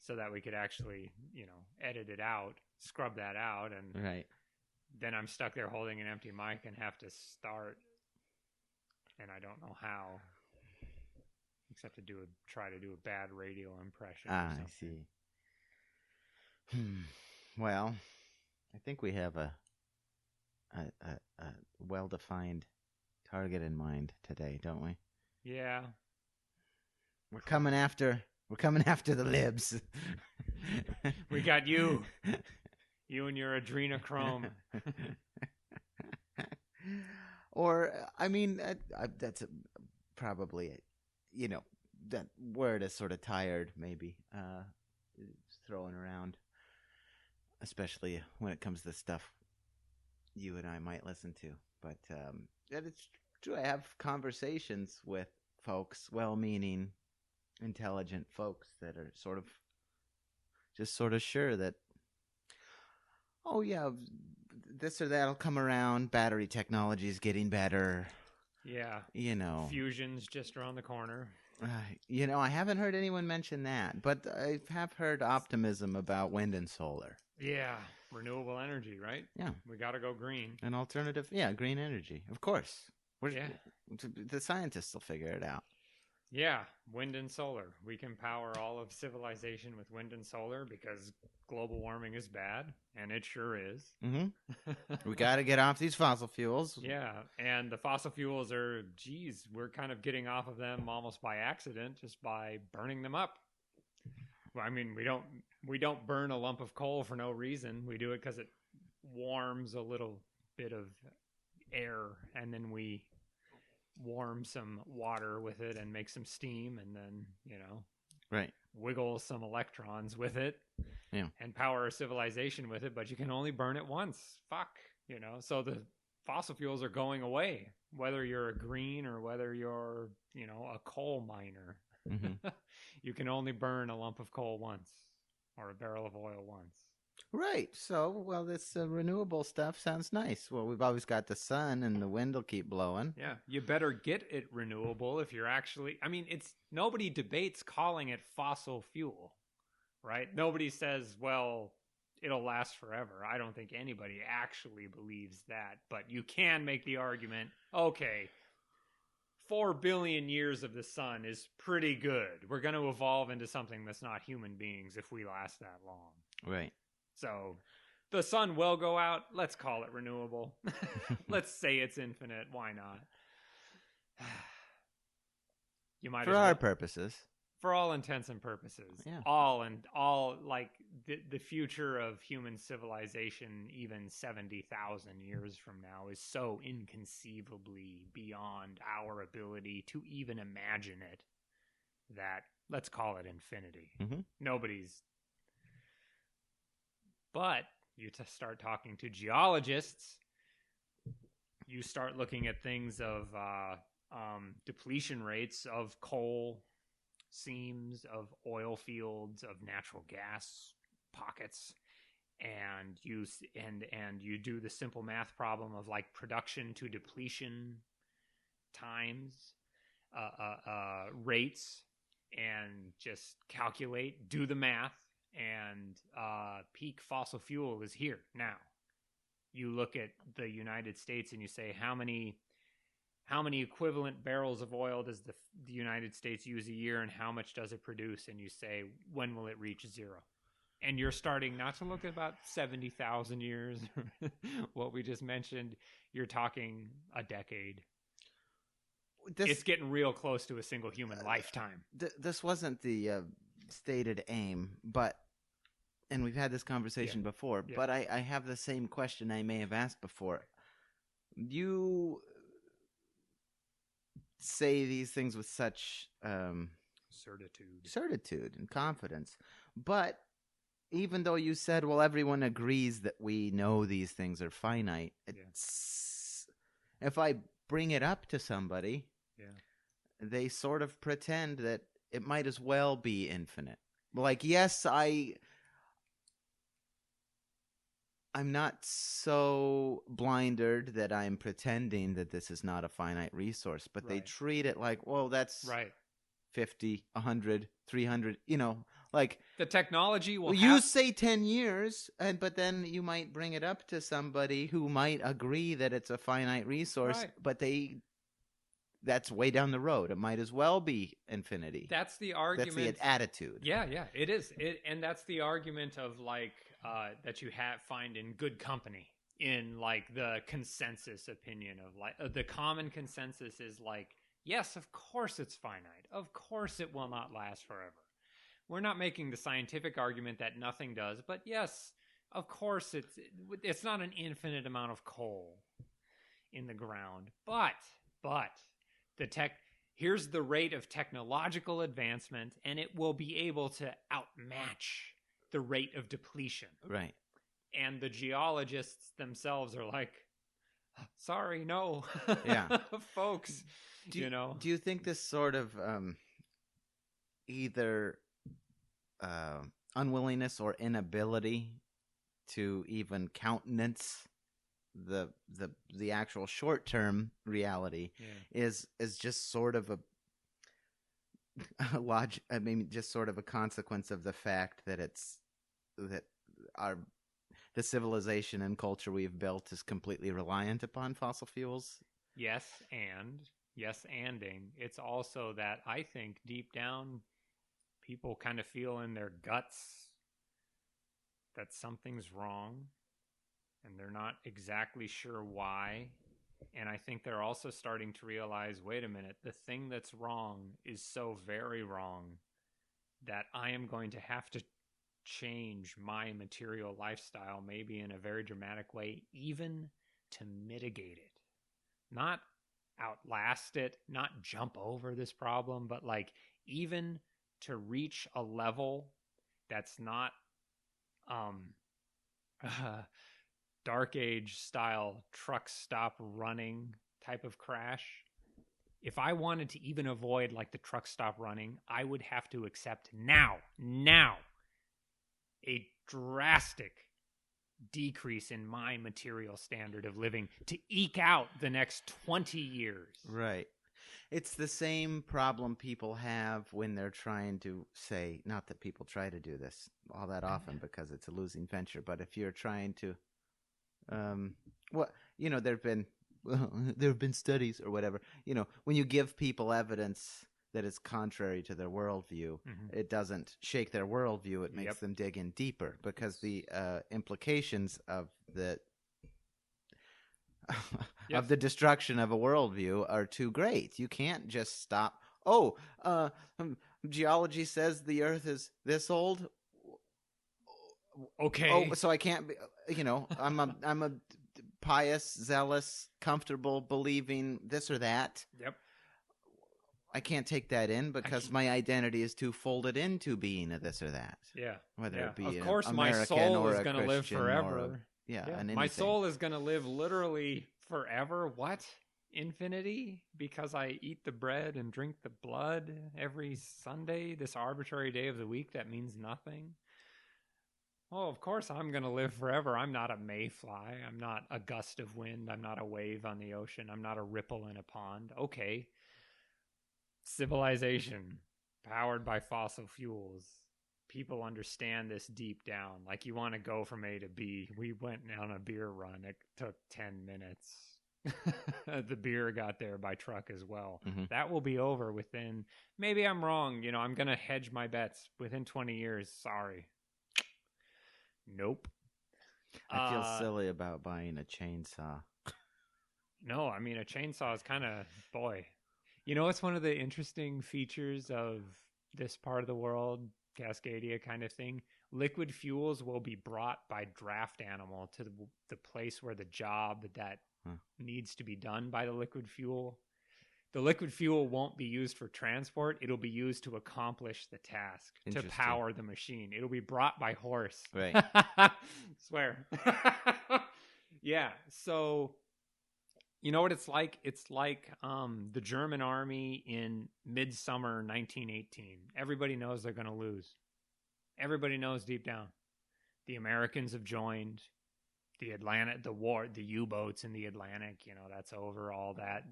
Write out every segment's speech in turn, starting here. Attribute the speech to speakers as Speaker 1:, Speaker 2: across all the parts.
Speaker 1: so that we could actually, edit it out, scrub that out, and
Speaker 2: Right.
Speaker 1: then I'm stuck there holding an empty mic and have to start, and I don't know how, except to try to do a bad radio impression.
Speaker 2: I see. Well, I think we have a well-defined target in mind today, don't we?
Speaker 1: Yeah.
Speaker 2: We're coming after the libs.
Speaker 1: We got you. You and your adrenochrome.
Speaker 2: Or, I mean, that's probably, that word is sort of tired, maybe, throwing around, especially when it comes to stuff you and I might listen to. But it's true. I have conversations with folks, well-meaning, intelligent folks that are sort of sure that, oh yeah, this or that'll come around. Battery technology is getting better.
Speaker 1: Yeah. Fusion's just around the corner.
Speaker 2: I haven't heard anyone mention that, but I have heard optimism about wind and solar.
Speaker 1: Yeah. Renewable energy, right?
Speaker 2: Yeah.
Speaker 1: We got to go green.
Speaker 2: An alternative, green energy. Of course. The scientists will figure it out.
Speaker 1: Yeah, wind and solar. We can power all of civilization with wind and solar because global warming is bad, and it sure is.
Speaker 2: Mm-hmm. We got to get off these fossil fuels.
Speaker 1: Yeah, and the fossil fuels are, we're kind of getting off of them almost by accident, just by burning them up. Well, I mean, we don't burn a lump of coal for no reason. We do it because it warms a little bit of air, and then we warm some water with it and make some steam, and then
Speaker 2: right,
Speaker 1: wiggle some electrons with it, and power our civilization with it. But you can only burn it once. So the fossil fuels are going away, whether you're a green or whether you're a coal miner.
Speaker 2: Mm-hmm.
Speaker 1: You can only burn a lump of coal once, or a barrel of oil once.
Speaker 2: Right. So, well, this renewable stuff sounds nice. Well, we've always got the sun, and the wind will keep blowing.
Speaker 1: Yeah, you better get it renewable if you're actually. I mean, nobody debates calling it fossil fuel, right? Nobody says, well, it'll last forever. I don't think anybody actually believes that, but you can make the argument. Okay, 4 billion years of the sun is pretty good. We're going to evolve into something that's not human beings if we last that long.
Speaker 2: Right.
Speaker 1: So the sun will go out. Let's call it renewable. Let's say it's infinite. Why not? You might
Speaker 2: for our purposes.
Speaker 1: For all intents and purposes.
Speaker 2: Yeah.
Speaker 1: All like the future of human civilization, even 70,000 years from now, is so inconceivably beyond our ability to even imagine it that let's call it infinity.
Speaker 2: Mm-hmm.
Speaker 1: Nobody's. But you start talking to geologists, you start looking at things of depletion rates of coal seams, of oil fields, of natural gas pockets, and you do the simple math problem of like production to depletion times rates, and just do the math. And peak fossil fuel is here now. You look at the United States and you say, how many equivalent barrels of oil does the United States use a year, and how much does it produce? And you say, when will it reach zero? And you're starting not to look at about 70,000 years, what we just mentioned. You're talking a decade. It's getting real close to a single human lifetime.
Speaker 2: This wasn't the stated aim, and we've had this conversation before, but I have the same question I may have asked before. You say these things with such certitude and confidence, but even though you said, well, everyone agrees that we know these things are finite, if I bring it up to somebody, they sort of pretend that it might as well be infinite. Like, yes, I'm not so blinded that I'm pretending that this is not a finite resource, but they treat it like, well, that's 50, 100, 300, Like,
Speaker 1: The technology will
Speaker 2: you say 10 years, but then you might bring it up to somebody who might agree that it's a finite resource,
Speaker 1: Right.
Speaker 2: but that's way down the road. It might as well be infinity.
Speaker 1: That's the argument.
Speaker 2: That's the attitude.
Speaker 1: Yeah, it is. And that's the argument of like that you find in good company, in like the consensus opinion of like the common consensus is like, yes, of course it's finite. Of course it will not last forever. We're not making the scientific argument that nothing does, but yes, of course it's not an infinite amount of coal in the ground. But here's the rate of technological advancement, and it will be able to outmatch the rate of depletion.
Speaker 2: Right.
Speaker 1: And the geologists themselves are like, sorry, no.
Speaker 2: Yeah.
Speaker 1: Folks,
Speaker 2: Do you think this sort of either unwillingness or inability to even countenance the actual short-term reality is just sort of a just sort of a consequence of the fact that the civilization and culture we've built is completely reliant upon fossil fuels?
Speaker 1: Yes, anding. It's also that I think deep down people kind of feel in their guts that something's wrong, and they're not exactly sure why. And I think they're also starting to realize, wait a minute, the thing that's wrong is so very wrong that I am going to have to change my material lifestyle, maybe in a very dramatic way, even to mitigate it. Not outlast it, not jump over this problem, but like even to reach a level that's not Dark Age style truck stop running type of crash. If I wanted to even avoid like the truck stop running, I would have to accept now a drastic decrease in my material standard of living to eke out the next 20 years.
Speaker 2: Right. It's the same problem people have when they're trying to say, not that people try to do this all that often because it's a losing venture, but if you're trying to there have been studies or whatever, when you give people evidence that is contrary to their worldview, it doesn't shake their worldview. It makes them dig in deeper because the implications of the of the destruction of a worldview are too great. You can't just stop. Geology says the Earth is this old.
Speaker 1: Okay.
Speaker 2: So I can't be. I'm a pious, zealous, comfortable, believing this or that.
Speaker 1: Yep.
Speaker 2: I can't take that in because my identity is too folded into being a this or that.
Speaker 1: Yeah.
Speaker 2: Whether it be
Speaker 1: of course,
Speaker 2: American
Speaker 1: my soul
Speaker 2: or
Speaker 1: is going to live forever.
Speaker 2: And
Speaker 1: my soul is going to live literally forever. What? Infinity? Because I eat the bread and drink the blood every Sunday, this arbitrary day of the week that means nothing. Oh, of course I'm going to live forever. I'm not a mayfly. I'm not a gust of wind. I'm not a wave on the ocean. I'm not a ripple in a pond. Okay. Civilization powered by fossil fuels. People understand this deep down. Like, you want to go from A to B. We went on a beer run. It took 10 minutes. The beer got there by truck as well. That will be over within, maybe I'm wrong. I'm going to hedge my bets within 20 years. Sorry. Nope.
Speaker 2: I feel silly about buying a chainsaw.
Speaker 1: No, I mean, a chainsaw is kind of, boy. It's one of the interesting features of this part of the world, Cascadia kind of thing. Liquid fuels will be brought by draft animal to the place where the job that needs to be done by the liquid fuel. The liquid fuel won't be used for transport. It'll be used to accomplish the task, to power the machine. It'll be brought by horse.
Speaker 2: Right.
Speaker 1: Swear. Yeah. So, you know what it's like? It's like the German army in midsummer 1918. Everybody knows they're going to lose. Everybody knows deep down. The Americans have joined. The war, the U-boats in the Atlantic, that's over, all that.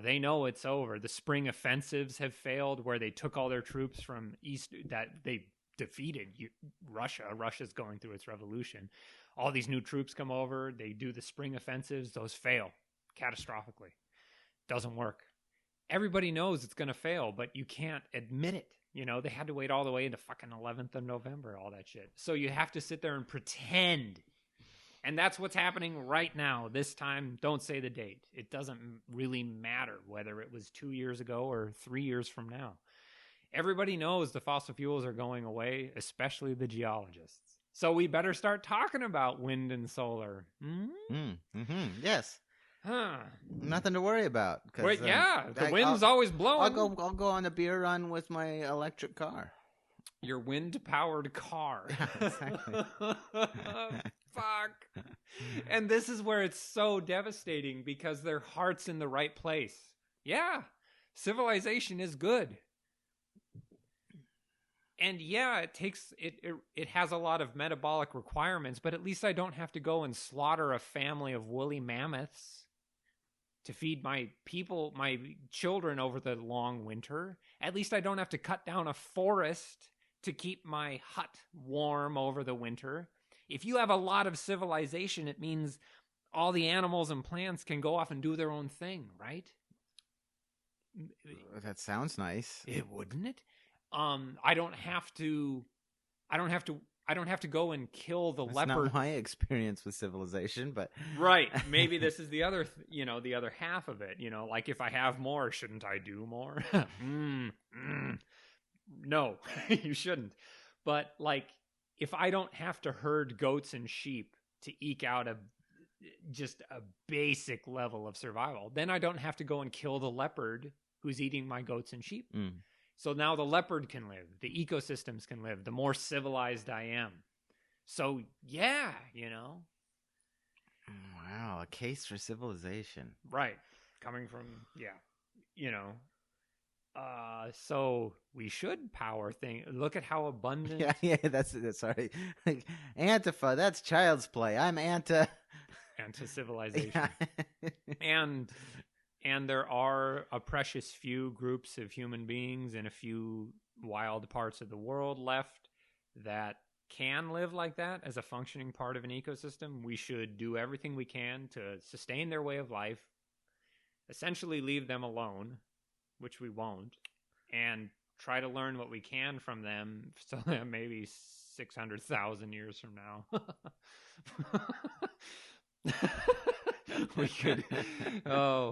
Speaker 1: They know it's over. The spring offensives have failed, where they took all their troops from east, that they defeated Russia. Russia's going through its revolution. All these new troops come over. They do the spring offensives. Those fail catastrophically. Doesn't work. Everybody knows it's going to fail, but you can't admit it. You know, they had to wait all the way into fucking 11th of November, all that shit. So you have to sit there and pretend. And that's what's happening right now. This time, don't say the date. It doesn't really matter whether it was 2 years ago or 3 years from now. Everybody knows the fossil fuels are going away, especially the geologists. So we better start talking about wind and solar.
Speaker 2: Yes.
Speaker 1: Huh.
Speaker 2: Nothing to worry about.
Speaker 1: Wait, yeah, the wind's always blowing.
Speaker 2: I'll go on a beer run with my electric car.
Speaker 1: Your wind-powered car.
Speaker 2: Exactly.
Speaker 1: Fuck. And this is where it's so devastating because their heart's in the right place. Yeah, civilization is good. And yeah, it has a lot of metabolic requirements, but at least I don't have to go and slaughter a family of woolly mammoths to feed my children over the long winter. At least I don't have to cut down a forest to keep my hut warm over the winter. If you have a lot of civilization, it means all the animals and plants can go off and do their own thing, right?
Speaker 2: That sounds nice.
Speaker 1: It wouldn't it? I don't have to go and kill the leopard.
Speaker 2: That's not my experience with civilization, but
Speaker 1: right. Maybe this is the other, the other half of it. Like if I have more, shouldn't I do more? No, you shouldn't. But like, if I don't have to herd goats and sheep to eke out just a basic level of survival, then I don't have to go and kill the leopard who's eating my goats and sheep. So now the leopard can live, the ecosystems can live, the more civilized I am. So yeah,
Speaker 2: Wow, a case for civilization.
Speaker 1: Right. Coming from, so we should power things. Look at how abundant.
Speaker 2: Yeah, that's sorry. Like, Antifa, that's child's play. I'm
Speaker 1: anti-civilization. Yeah. And there are a precious few groups of human beings in a few wild parts of the world left that can live like that as a functioning part of an ecosystem. We should do everything we can to sustain their way of life, essentially leave them alone, which we won't, and try to learn what we can from them so that maybe 600,000 years from now we could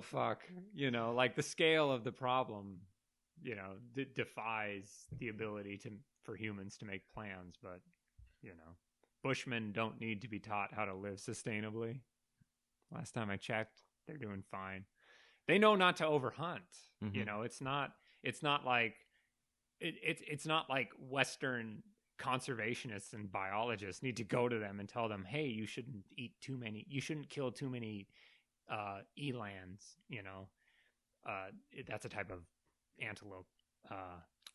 Speaker 1: fuck, like the scale of the problem, defies the ability for humans to make plans. But Bushmen don't need to be taught how to live sustainably. Last time I checked, they're doing fine. They know not to overhunt. It's not like Western conservationists and biologists need to go to them and tell them, hey, you shouldn't kill too many elands. That's a type of antelope.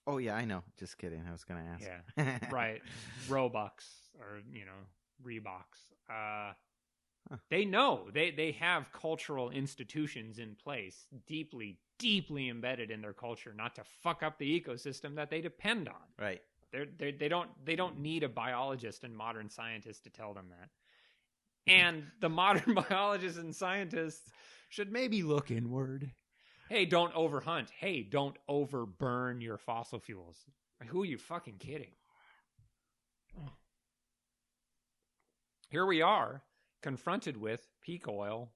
Speaker 2: Oh yeah, I know. Just kidding. I was gonna ask.
Speaker 1: Yeah, right. Roebucks or Reeboks. They know they have cultural institutions in place, deeply, deeply embedded in their culture, not to fuck up the ecosystem that they depend on.
Speaker 2: Right.
Speaker 1: They don't need a biologist and modern scientist to tell them that. And the modern biologists and scientists should maybe look inward. Hey, don't overhunt. Hey, don't overburn your fossil fuels. Who are you fucking kidding? Here we are, confronted with peak oil,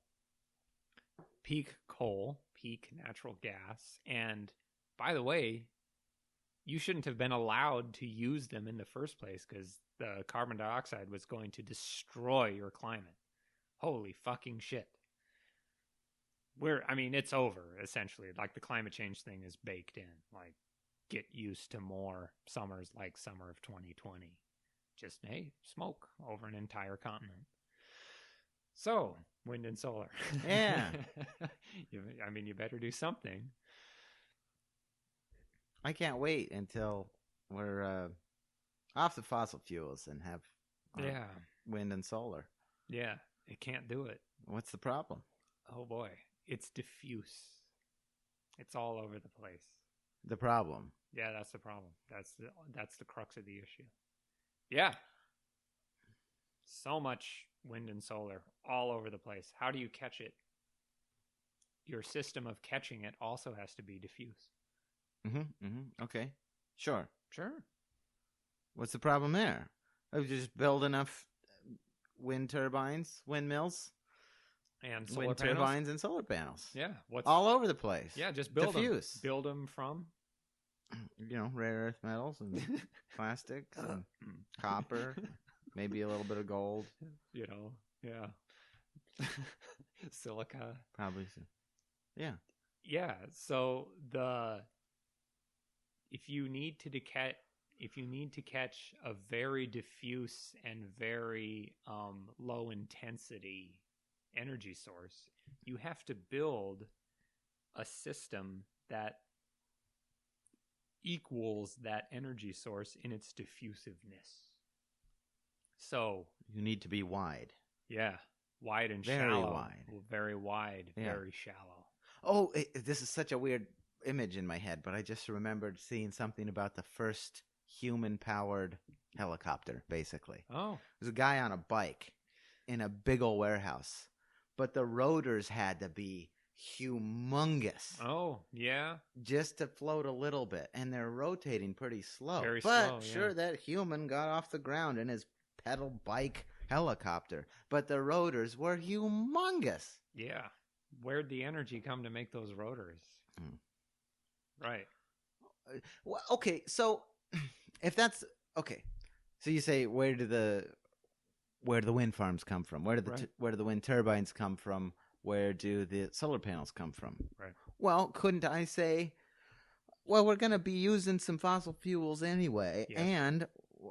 Speaker 1: peak coal, peak natural gas, and by the way, you shouldn't have been allowed to use them in the first place because the carbon dioxide was going to destroy your climate. Holy fucking shit. It's over, essentially. Like, the climate change thing is baked in. Like, get used to more summers like summer of 2020. Just, hey, smoke over an entire continent. So, wind and solar.
Speaker 2: Yeah.
Speaker 1: You better do something.
Speaker 2: I can't wait until we're off the fossil fuels and have wind and solar.
Speaker 1: Yeah, it can't do it.
Speaker 2: What's the problem?
Speaker 1: Oh boy, it's diffuse. It's all over the place.
Speaker 2: the problem.
Speaker 1: Yeah, that's the problem. That's the crux of the issue. Yeah. So much wind and solar all over the place. How do you catch it? Your system of catching it also has to be diffuse.
Speaker 2: Okay. Sure.
Speaker 1: Sure.
Speaker 2: What's the problem there? Oh, just build enough wind turbines, windmills,
Speaker 1: And solar
Speaker 2: wind
Speaker 1: panels.
Speaker 2: turbines, and solar panels.
Speaker 1: Yeah. What's
Speaker 2: All over the place.
Speaker 1: Yeah, just build
Speaker 2: diffuse.
Speaker 1: them. Build them from
Speaker 2: Rare earth metals and plastics and copper, maybe a little bit of gold.
Speaker 1: Yeah. Silica.
Speaker 2: Probably so. Yeah.
Speaker 1: Yeah, so if you need to catch a very diffuse and very low intensity energy source, you have to build a system that equals that energy source in its diffusiveness. So
Speaker 2: you need to be wide.
Speaker 1: Yeah, wide and
Speaker 2: very
Speaker 1: shallow.
Speaker 2: Wide.
Speaker 1: Very wide,
Speaker 2: yeah.
Speaker 1: Very shallow.
Speaker 2: Oh, this is such a weird image in my head, but I just remembered seeing something about the first human-powered helicopter, basically.
Speaker 1: Oh.
Speaker 2: There's a guy on a bike in a big old warehouse, but the rotors had to be humongous.
Speaker 1: Oh, yeah.
Speaker 2: Just to float a little bit, and they're rotating pretty slow.
Speaker 1: Very
Speaker 2: but
Speaker 1: slow, yeah.
Speaker 2: Sure, that human got off the ground in his pedal bike helicopter, but the rotors were humongous.
Speaker 1: Yeah. Where'd the energy come to make those rotors? Right.
Speaker 2: Well, okay, so if that's okay, so you say where do the wind farms come from? Where do the wind turbines come from? Where do the solar panels come from?
Speaker 1: Right.
Speaker 2: Well, couldn't I say, well, we're going to be using some fossil fuels anyway,
Speaker 1: yes.
Speaker 2: And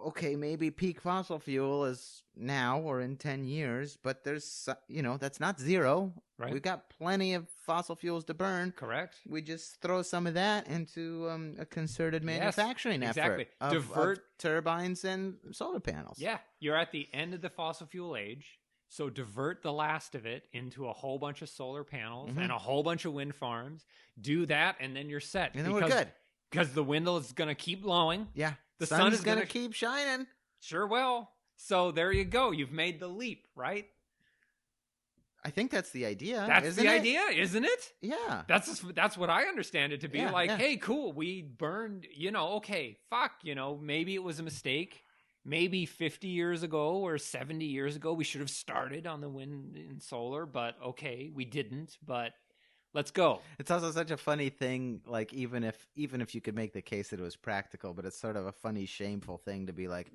Speaker 2: okay, maybe peak fossil fuel is now or in 10 years, but there's, that's not zero.
Speaker 1: Right.
Speaker 2: We've got plenty of fossil fuels to burn.
Speaker 1: Correct.
Speaker 2: We just throw some of that into a concerted manufacturing
Speaker 1: exactly.
Speaker 2: effort
Speaker 1: Divert
Speaker 2: of turbines and solar panels.
Speaker 1: Yeah, you're at the end of the fossil fuel age, so divert the last of it into a whole bunch of solar panels and a whole bunch of wind farms. Do that, and then you're set.
Speaker 2: And then we're good.
Speaker 1: Because the wind is going to keep blowing.
Speaker 2: Yeah.
Speaker 1: The sun is
Speaker 2: going to keep shining.
Speaker 1: Sure will. So there you go. You've made the leap, right?
Speaker 2: I think that's the idea.
Speaker 1: That's the idea, isn't it?
Speaker 2: Yeah.
Speaker 1: That's what I understand it to be.
Speaker 2: Yeah.
Speaker 1: Hey, cool, we burned, okay, fuck, maybe it was a mistake. Maybe 50 years ago or 70 years ago, we should have started on the wind and solar, but okay, we didn't, but let's go.
Speaker 2: It's also such a funny thing, like even if you could make the case that it was practical, but it's sort of a funny, shameful thing to be like,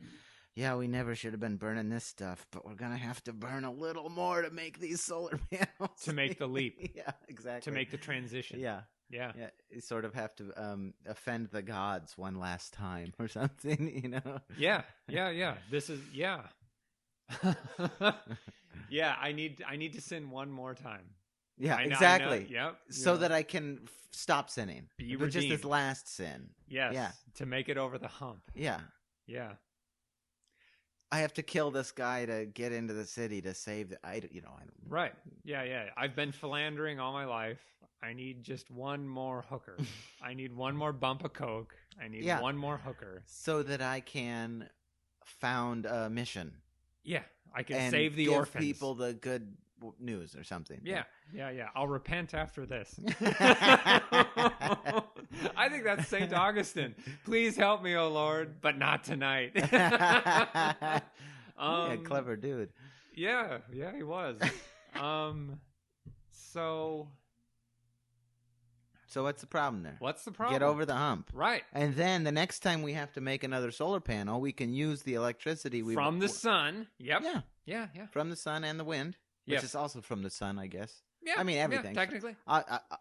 Speaker 2: yeah, we never should have been burning this stuff, but we're going to have to burn a little more to make these solar panels.
Speaker 1: To make the leap.
Speaker 2: Yeah, exactly.
Speaker 1: To make the transition.
Speaker 2: Yeah.
Speaker 1: Yeah.
Speaker 2: You sort of have to offend the gods one last time or something,
Speaker 1: Yeah. This is, yeah. Yeah, I need to sin one more time.
Speaker 2: Yeah, exactly.
Speaker 1: I know. Yep.
Speaker 2: So that I can stop sinning.
Speaker 1: Be
Speaker 2: but just
Speaker 1: redeemed.
Speaker 2: this last sin.
Speaker 1: Yes.
Speaker 2: Yeah.
Speaker 1: To make it over the hump.
Speaker 2: Yeah.
Speaker 1: Yeah.
Speaker 2: I have to kill this guy to get into the city to save the. I don't.
Speaker 1: Right. Yeah. I've been philandering all my life. I need just one more hooker. I need one more bump of coke. I need one more hooker.
Speaker 2: So that I can found a mission.
Speaker 1: Yeah. I can
Speaker 2: and
Speaker 1: save the
Speaker 2: give
Speaker 1: orphans.
Speaker 2: People the good news or something.
Speaker 1: Yeah. I'll repent after this. I think that's St. Augustine. Please help me, O Lord, but not tonight.
Speaker 2: Yeah, clever dude.
Speaker 1: Yeah, he was. So
Speaker 2: what's the problem there?
Speaker 1: What's the problem?
Speaker 2: Get over the hump.
Speaker 1: Right.
Speaker 2: And then the next time we have to make another solar panel, we can use the electricity
Speaker 1: from the sun. Yep. Yeah.
Speaker 2: From the sun and the wind, which is also from the sun, I guess.
Speaker 1: Yeah.
Speaker 2: I mean, everything.
Speaker 1: Technically.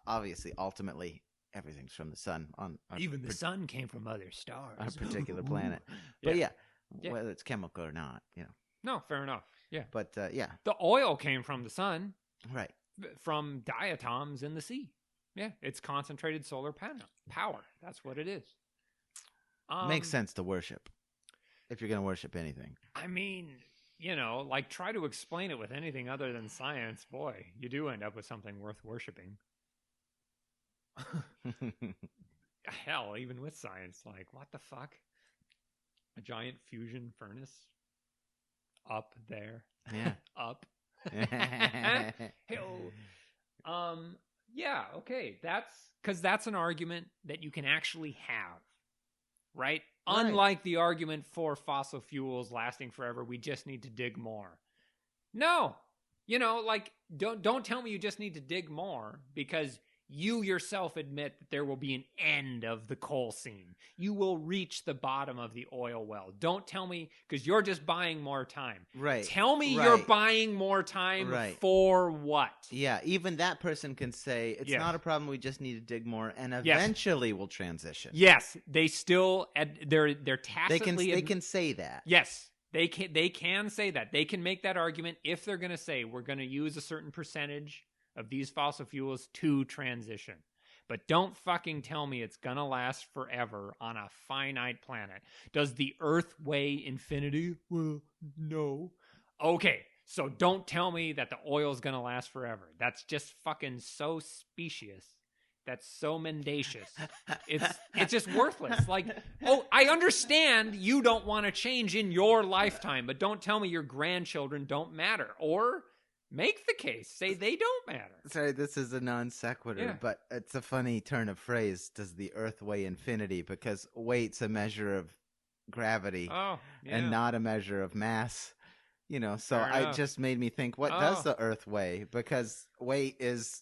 Speaker 2: Obviously, ultimately, everything's from the sun.
Speaker 1: Even the sun came from other stars.
Speaker 2: Our particular planet. But whether it's chemical or not,
Speaker 1: No, fair enough. Yeah.
Speaker 2: But, yeah.
Speaker 1: The oil came from the sun.
Speaker 2: Right.
Speaker 1: From diatoms in the sea. Yeah, it's concentrated solar power. That's what it is.
Speaker 2: Makes sense to worship. If you're going to worship anything.
Speaker 1: I mean, try to explain it with anything other than science. Boy, you do end up with something worth worshiping. hell, even with science, like, what the fuck? A giant fusion furnace up there.
Speaker 2: Yeah.
Speaker 1: Up. Hey-oh. Yeah, okay. That's an argument that you can actually have, right? Unlike the argument for fossil fuels lasting forever, we just need to dig more. No. Like, don't tell me you just need to dig more, because you yourself admit that there will be an end of the coal seam. You will reach the bottom of the oil well. Don't tell me, because you're just buying more time.
Speaker 2: Right.
Speaker 1: Tell me you're buying more time for what?
Speaker 2: Yeah, even that person can say, it's not a problem, we just need to dig more, and eventually we'll transition.
Speaker 1: Yes, they still, they're tacitly...
Speaker 2: They can say that.
Speaker 1: Yes, they can say that. They can make that argument if they're going to say, we're going to use a certain percentage of these fossil fuels to transition. But don't fucking tell me it's gonna last forever on a finite planet. Does the Earth weigh infinity? Well, no. Okay, so don't tell me that the oil's gonna last forever. That's just fucking so specious. That's so mendacious. It's just worthless. Like, oh, I understand you don't want to change in your lifetime, but don't tell me your grandchildren don't matter. Or make the case. Say they don't matter.
Speaker 2: Sorry, this is a non sequitur, but it's a funny turn of phrase. Does the Earth weigh infinity? Because weight's a measure of gravity and not a measure of mass. So it just made me think, what does the Earth weigh? Because weight is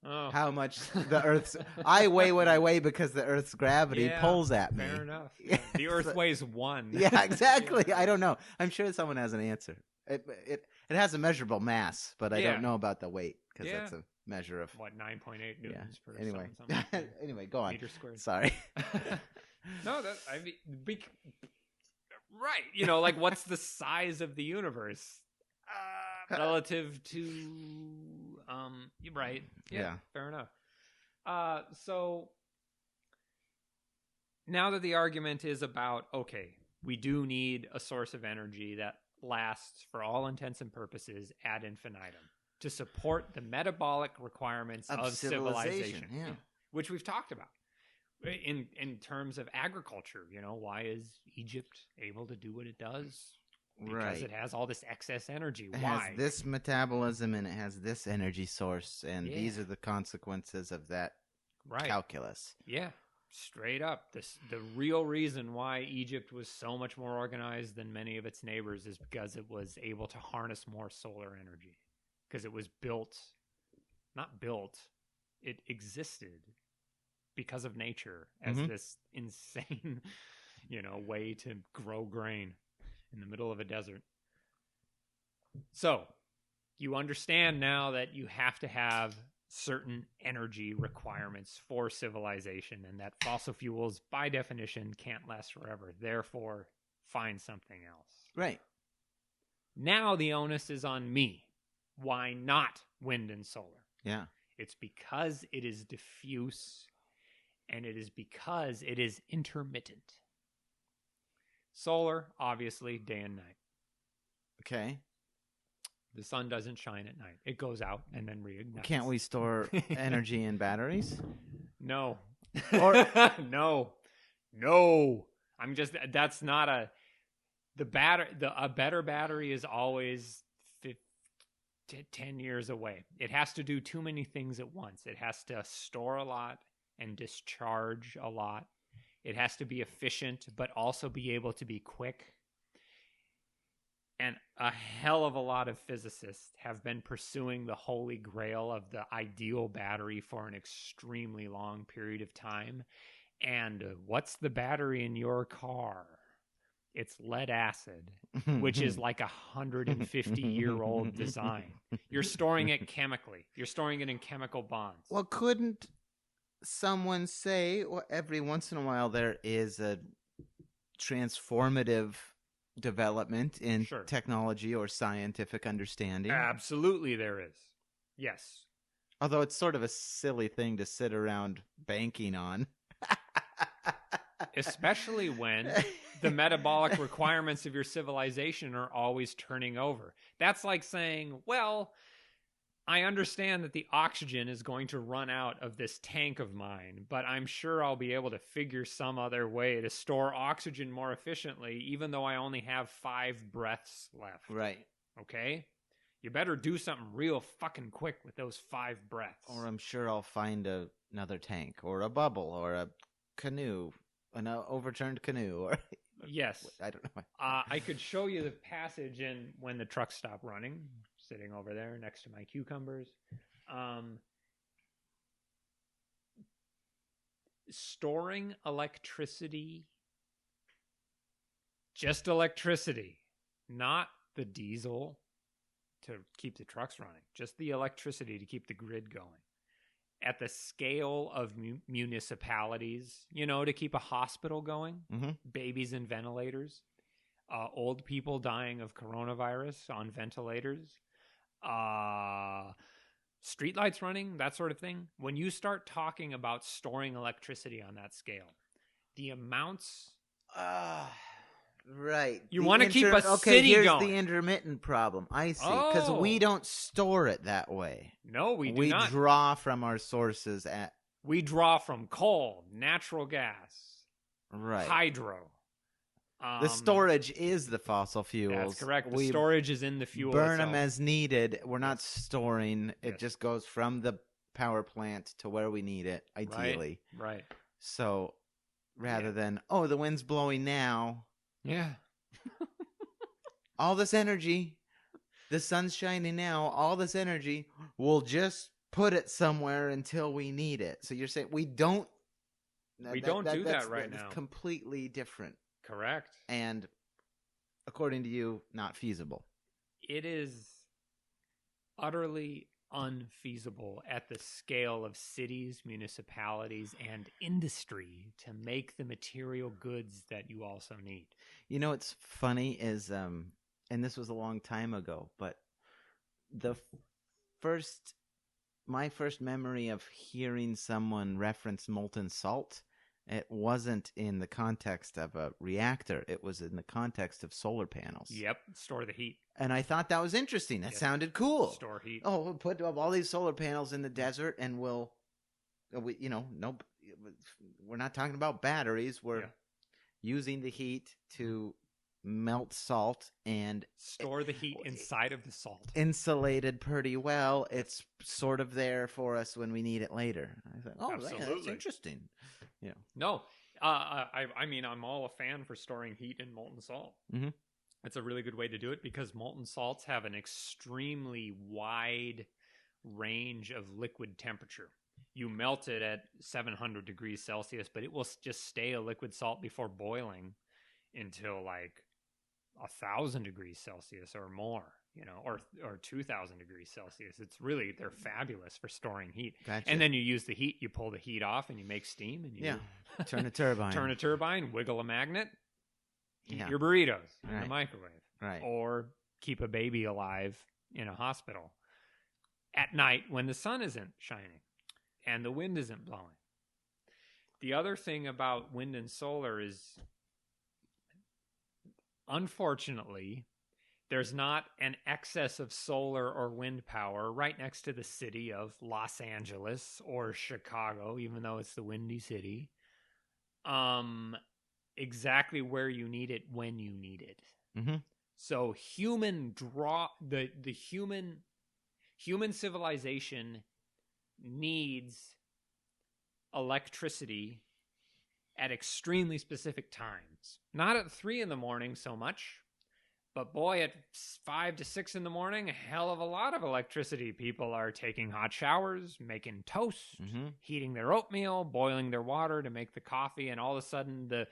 Speaker 2: how much the Earth's... I weigh what I weigh because the Earth's gravity pulls at me.
Speaker 1: Fair enough. Yeah. The Earth weighs 1.
Speaker 2: Yeah, exactly. I don't know. I'm sure someone has an answer. It has a measurable mass, but I don't know about the weight, because that's a measure of...
Speaker 1: What, 9.8 newtons per
Speaker 2: anyway.
Speaker 1: something.
Speaker 2: Anyway, go on.
Speaker 1: Meter squared.
Speaker 2: Sorry.
Speaker 1: No, right. Like, what's the size of the universe relative to... right. Yeah, fair enough. So, now that the argument is about, okay, we do need a source of energy that lasts for all intents and purposes ad infinitum to support the metabolic requirements of civilization, which we've talked about in terms of agriculture. Why is Egypt able to do what it does? Because it has all this excess energy.
Speaker 2: It has this metabolism and it has this energy source, and these are the consequences of that calculus.
Speaker 1: Yeah. Straight up, the real reason why Egypt was so much more organized than many of its neighbors is because it was able to harness more solar energy. Because it was it existed because of nature as this insane, way to grow grain in the middle of a desert. So, you understand now that you have to have certain energy requirements for civilization, and that fossil fuels by definition can't last forever. Therefore, find something else.
Speaker 2: Right.
Speaker 1: Now the onus is on me. Why not wind and solar?
Speaker 2: Yeah.
Speaker 1: It's because it is diffuse, and it is because it is intermittent. Solar, obviously, day and night.
Speaker 2: Okay.
Speaker 1: The sun doesn't shine at night. It goes out and then reignites.
Speaker 2: Can't we store energy in batteries?
Speaker 1: No.
Speaker 2: Or
Speaker 1: No. I'm just... That's not a... A better battery is always 10 years away. It has to do too many things at once. It has to store a lot and discharge a lot. It has to be efficient, but also be able to be quick. And a hell of a lot of physicists have been pursuing the holy grail of the ideal battery for an extremely long period of time. And what's the battery in your car? It's lead acid, which is like 150-year-old design. You're storing it chemically. You're storing it in chemical bonds.
Speaker 2: Well, couldn't someone say, well, every once in a while there is a transformative development in technology or scientific understanding?
Speaker 1: Absolutely there is. Yes.
Speaker 2: Although it's sort of a silly thing to sit around banking on.
Speaker 1: Especially when the metabolic requirements of your civilization are always turning over. That's like saying, well, I understand that the oxygen is going to run out of this tank of mine, but I'm sure I'll be able to figure some other way to store oxygen more efficiently, even though I only have 5 breaths left.
Speaker 2: Right.
Speaker 1: Okay? You better do something real fucking quick with those 5 breaths.
Speaker 2: Or I'm sure I'll find another tank or a bubble or a canoe, an overturned canoe. Or
Speaker 1: Yes.
Speaker 2: I don't know.
Speaker 1: I could show you the passage in when the trucks stop running, sitting over there next to my cucumbers. Storing electricity, just electricity, not the diesel to keep the trucks running, just the electricity to keep the grid going. At the scale of municipalities, to keep a hospital going, babies in ventilators, old people dying of coronavirus on ventilators, streetlights running, that sort of thing. When you start talking about storing electricity on that scale, the amounts...
Speaker 2: Right.
Speaker 1: You want to keep a city
Speaker 2: here's
Speaker 1: going.
Speaker 2: the intermittent problem. I see. Because we don't store it that way.
Speaker 1: No, we do not.
Speaker 2: We draw from our sources
Speaker 1: We draw from coal, natural gas, hydro.
Speaker 2: The storage is the fossil fuels.
Speaker 1: That's correct. The storage is in the fuel
Speaker 2: burn
Speaker 1: itself.
Speaker 2: them as needed. We're not storing. It just goes from the power plant to where we need it, ideally.
Speaker 1: Right.
Speaker 2: So rather than, the wind's blowing now.
Speaker 1: Yeah.
Speaker 2: All this energy, the sun's shining now, all this energy, we'll just put it somewhere until we need it. So you're saying we don't
Speaker 1: do that right now.
Speaker 2: It's completely different.
Speaker 1: Correct.
Speaker 2: And according to you, not feasible.
Speaker 1: It is utterly unfeasible at the scale of cities, municipalities, and industry to make the material goods that you also need.
Speaker 2: What's funny is, and this was a long time ago, but my first memory of hearing someone reference molten salt, it wasn't in the context of a reactor. It was in the context of solar panels.
Speaker 1: Yep. Store the heat.
Speaker 2: And I thought that was interesting. That sounded cool.
Speaker 1: Store heat.
Speaker 2: Oh, we'll put all these solar panels in the desert and we're not talking about batteries. We're using the heat to melt salt and
Speaker 1: store the heat inside of the salt.
Speaker 2: Insulated pretty well. It's sort of there for us when we need it later. I thought,
Speaker 1: absolutely.
Speaker 2: That's interesting. Yeah.
Speaker 1: No, I mean, I'm all a fan for storing heat in molten salt.
Speaker 2: Mm-hmm.
Speaker 1: It's a really good way to do it because molten salts have an extremely wide range of liquid temperature. You melt it at 700 degrees Celsius, but it will just stay a liquid salt before boiling until like 1,000 degrees Celsius or more, or 2,000 degrees Celsius. They're fabulous for storing heat.
Speaker 2: Gotcha.
Speaker 1: And then you use the heat, you pull the heat off and you make steam and you
Speaker 2: turn a turbine.
Speaker 1: Turn a turbine, wiggle a magnet, heat your burritos in the microwave.
Speaker 2: Right.
Speaker 1: Or keep a baby alive in a hospital at night when the sun isn't shining and the wind isn't blowing. The other thing about wind and solar is, unfortunately, there's not an excess of solar or wind power right next to the city of Los Angeles or Chicago, even though it's the Windy City. Exactly where you need it when you need it.
Speaker 2: Mm-hmm.
Speaker 1: So the human civilization needs electricity at extremely specific times. Not at 3 a.m. so much, but boy, at 5 to 6 a.m, a hell of a lot of electricity. People are taking hot showers, making toast, heating their oatmeal, boiling their water to make the coffee, and all of a sudden the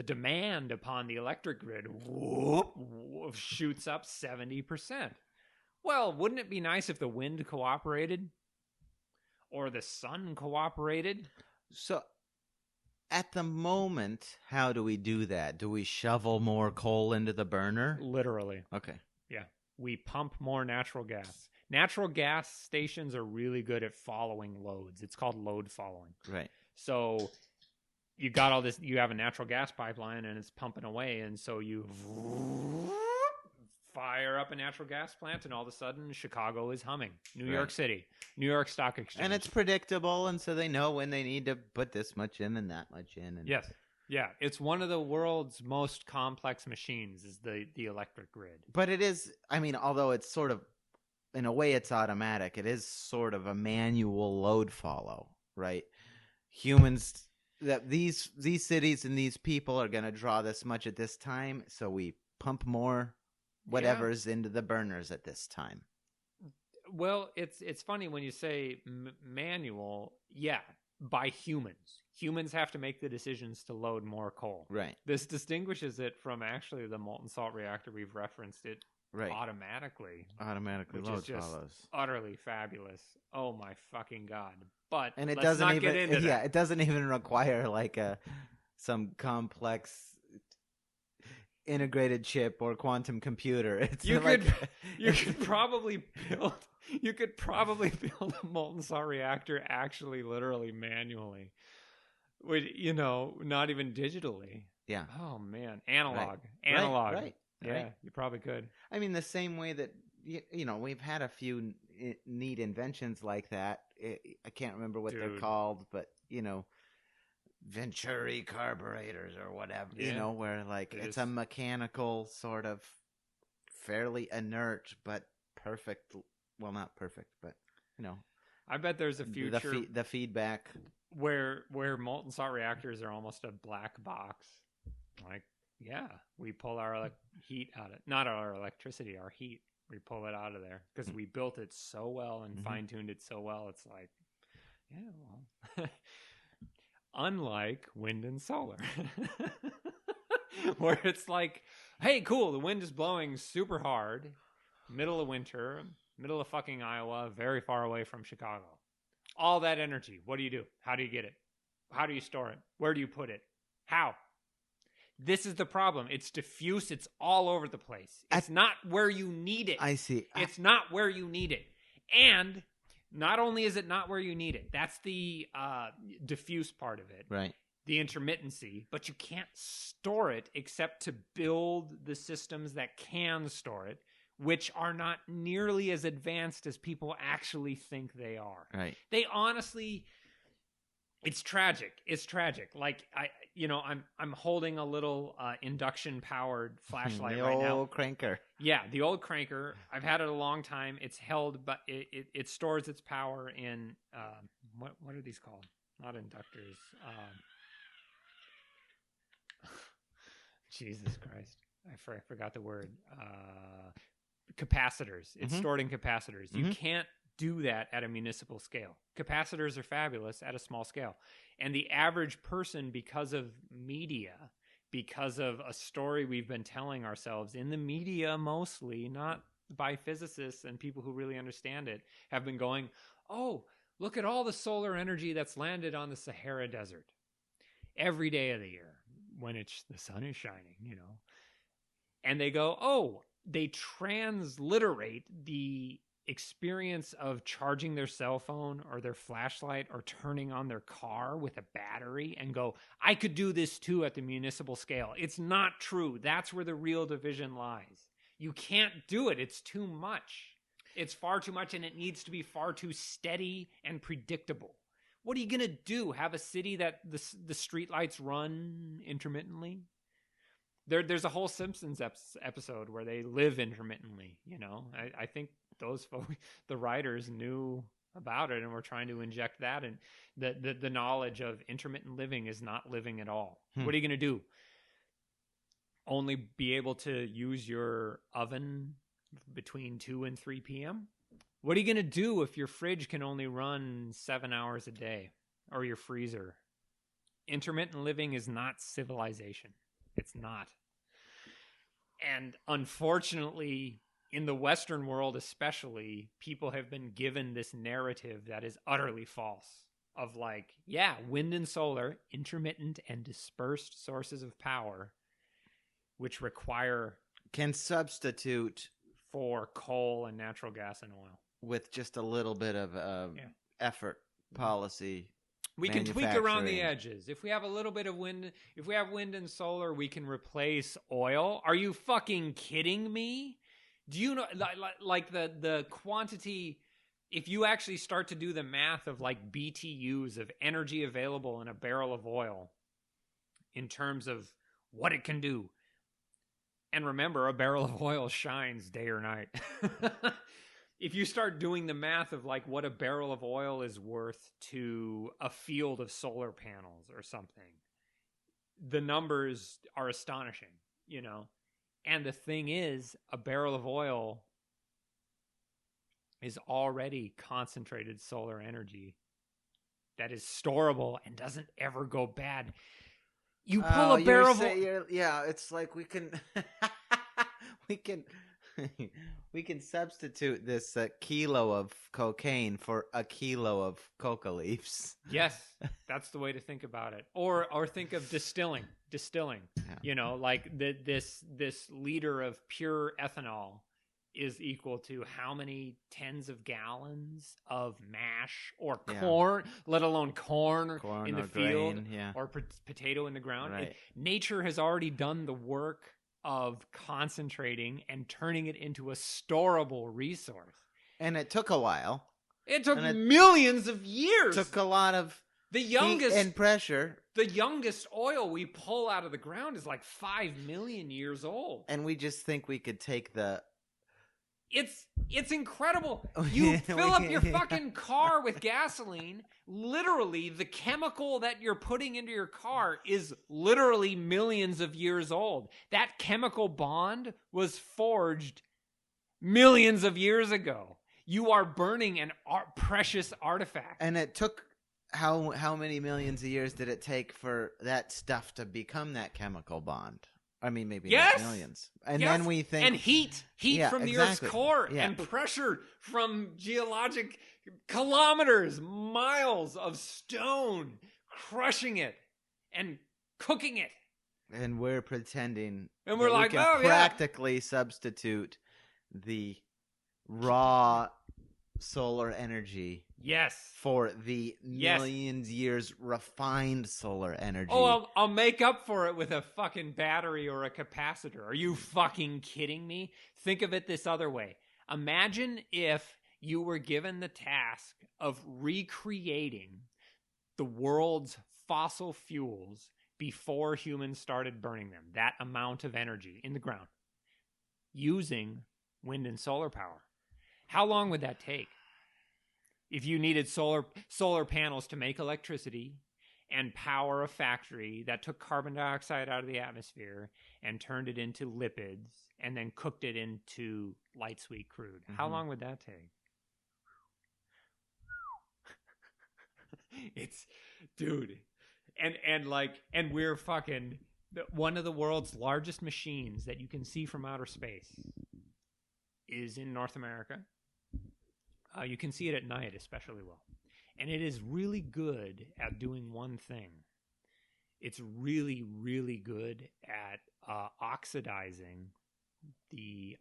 Speaker 1: demand upon the electric grid shoots up 70%. Well, wouldn't it be nice if the wind cooperated? Or the sun cooperated?
Speaker 2: So, at the moment, how do we do that? Do we shovel more coal into the burner?
Speaker 1: Literally.
Speaker 2: Okay.
Speaker 1: Yeah. We pump more natural gas. Natural gas stations are really good at following loads. It's called load following.
Speaker 2: Right.
Speaker 1: So you got all this, you have a natural gas pipeline and it's pumping away. And so you fire up a natural gas plant, and all of a sudden Chicago is humming. New
Speaker 2: Right.
Speaker 1: York City, New York Stock Exchange.
Speaker 2: And it's predictable, and so they know when they need to put this much in and that much in. And
Speaker 1: Yes. Yeah. It's one of the world's most complex machines is the electric grid.
Speaker 2: But it is, I mean, although it's sort of, in a way it's automatic, it is sort of a manual load follow, right? Humans, that these cities and these people are going to draw this much at this time, so we pump more whatever's into the burners at this time.
Speaker 1: Well, it's funny when you say manual, yeah, by humans. Humans have to make the decisions to load more coal.
Speaker 2: Right.
Speaker 1: This distinguishes it from actually the molten salt reactor we've referenced. It
Speaker 2: Right.
Speaker 1: automatically
Speaker 2: Automatically
Speaker 1: which
Speaker 2: load
Speaker 1: is just
Speaker 2: follows.
Speaker 1: utterly fabulous. Oh my fucking god! But
Speaker 2: And it
Speaker 1: let's
Speaker 2: doesn't
Speaker 1: not
Speaker 2: even
Speaker 1: get into that.
Speaker 2: yeah, it doesn't even require like some complex integrated chip or quantum computer. It's
Speaker 1: You
Speaker 2: like,
Speaker 1: you could probably build a molten salt reactor actually literally manually. With not even digitally.
Speaker 2: yeah.
Speaker 1: Oh man, analog.
Speaker 2: Right.
Speaker 1: Yeah,
Speaker 2: Right.
Speaker 1: you probably could.
Speaker 2: I mean, the same way that we've had a few neat inventions like that. I can't remember what they're
Speaker 1: Dude.
Speaker 2: called, but Venturi carburetors or whatever.
Speaker 1: Yeah.
Speaker 2: Where like
Speaker 1: It
Speaker 2: it's
Speaker 1: is.
Speaker 2: a mechanical sort of fairly inert but perfect. Well, not perfect, but
Speaker 1: I bet there's a future
Speaker 2: the feedback.
Speaker 1: where molten salt reactors are almost a black box. Like, yeah, we pull our heat out of not our electricity, our heat. We pull it out of there because we built it so well and
Speaker 2: Mhm.
Speaker 1: fine-tuned it so well. It's like, yeah, well, unlike wind and solar, where it's like, hey, cool, the wind is blowing super hard, middle of winter, middle of fucking Iowa, very far away from Chicago. All that energy, what do you do? How do you get it? How do you store it? Where do you put it? How? This is the problem. It's diffuse. It's all over the place. It's not where you need it.
Speaker 2: I see.
Speaker 1: It's not where you need it. And not only is it not where you need it, that's the diffuse part of it,
Speaker 2: Right.
Speaker 1: the intermittency, but you can't store it except to build the systems that can store it, which are not nearly as advanced as people actually think they are.
Speaker 2: Right.
Speaker 1: They honestly, it's tragic. It's tragic. Like I'm holding a little induction powered flashlight
Speaker 2: the
Speaker 1: right now.
Speaker 2: old cranker.
Speaker 1: Yeah, the old cranker. I've had it a long time. It's held, but it stores its power in what are these called? Not inductors. Jesus Christ, I forgot the word. Capacitors. It's
Speaker 2: Mhm.
Speaker 1: stored in capacitors. You
Speaker 2: Mhm.
Speaker 1: can't do that at a municipal scale. Capacitors are fabulous at a small scale. And the average person, because of media, because of a story we've been telling ourselves in the media mostly, not by physicists and people who really understand it, have been going, oh, look at all the solar energy that's landed on the Sahara Desert every day of the year when the sun is shining, And they go, oh, they transliterate the experience of charging their cell phone or their flashlight or turning on their car with a battery and go, I could do this too at the municipal scale. It's not true. That's where the real division lies. You can't do it. It's too much. It's far too much, and it needs to be far too steady and predictable. What are you going to do? Have a city that the streetlights run intermittently? There's a whole Simpsons episode where they live intermittently. I think those folks, the writers, knew about it and were trying to inject that, and the knowledge of intermittent living is not living at all. What are you going to do? Only be able to use your oven between 2 and 3 p.m.? What are you going to do if your fridge can only run 7 hours a day, or your freezer? Intermittent living is not civilization. It's not. And unfortunately, in the Western world especially, people have been given this narrative that is utterly false of like, yeah, wind and solar, intermittent and dispersed sources of power, which
Speaker 2: can substitute
Speaker 1: for coal and natural gas and oil.
Speaker 2: With just a little bit of effort, policy.
Speaker 1: We can tweak around the edges. If we have a little bit of wind, if we have wind and solar, we can replace oil. Are you fucking kidding me? Do you know, like the quantity, if you actually start to do the math of like BTUs of energy available in a barrel of oil in terms of what it can do. And remember, a barrel of oil shines day or night. If you start doing the math of like what a barrel of oil is worth to a field of solar panels or something, the numbers are astonishing, you know? And the thing is, a barrel of oil is already concentrated solar energy that is storable and doesn't ever go bad. You pull a barrel of oil.
Speaker 2: Yeah, it's like we can we can we can substitute this kilo of cocaine for a kilo of coca leaves.
Speaker 1: Yes, that's the way to think about it. Or think of distilling. Yeah. You know, like this liter of pure ethanol is equal to how many tens of gallons of mash or corn, let alone corn in the field,
Speaker 2: grain,
Speaker 1: or potato in the ground.
Speaker 2: Right.
Speaker 1: Nature has already done the work of concentrating and turning it into a storable resource.
Speaker 2: And it took a while.
Speaker 1: It took millions of years.
Speaker 2: Took a lot of heat and pressure.
Speaker 1: The youngest oil we pull out of the ground is like 5 million years old.
Speaker 2: And we just think we could take the...
Speaker 1: It's incredible. You fill up your fucking car with gasoline. Literally, the chemical that you're putting into your car is literally millions of years old. That chemical bond was forged millions of years ago. You are burning an precious artifact.
Speaker 2: And it took how many millions of years did it take for that stuff to become that chemical bond? I mean, maybe not millions. And then we think...
Speaker 1: And heat from the Earth's core, and pressure from geologic kilometers, miles of stone, crushing it and cooking it.
Speaker 2: And we're pretending
Speaker 1: and we're like,
Speaker 2: we can practically substitute the raw solar energy for the millions years refined solar energy.
Speaker 1: Oh, I'll make up for it with a fucking battery or a capacitor. Are you fucking kidding me? Think of it this other way. Imagine if you were given the task of recreating the world's fossil fuels before humans started burning them, that amount of energy in the ground, using wind and solar power. How long would that take? If you needed solar panels to make electricity and power a factory that took carbon dioxide out of the atmosphere and turned it into lipids and then cooked it into light sweet crude, how long would that take? It's, dude, and we're fucking one of the world's largest machines that you can see from outer space is in North America. You can see it at night especially well. And it is really good at doing one thing. It's really, really good at oxidizing the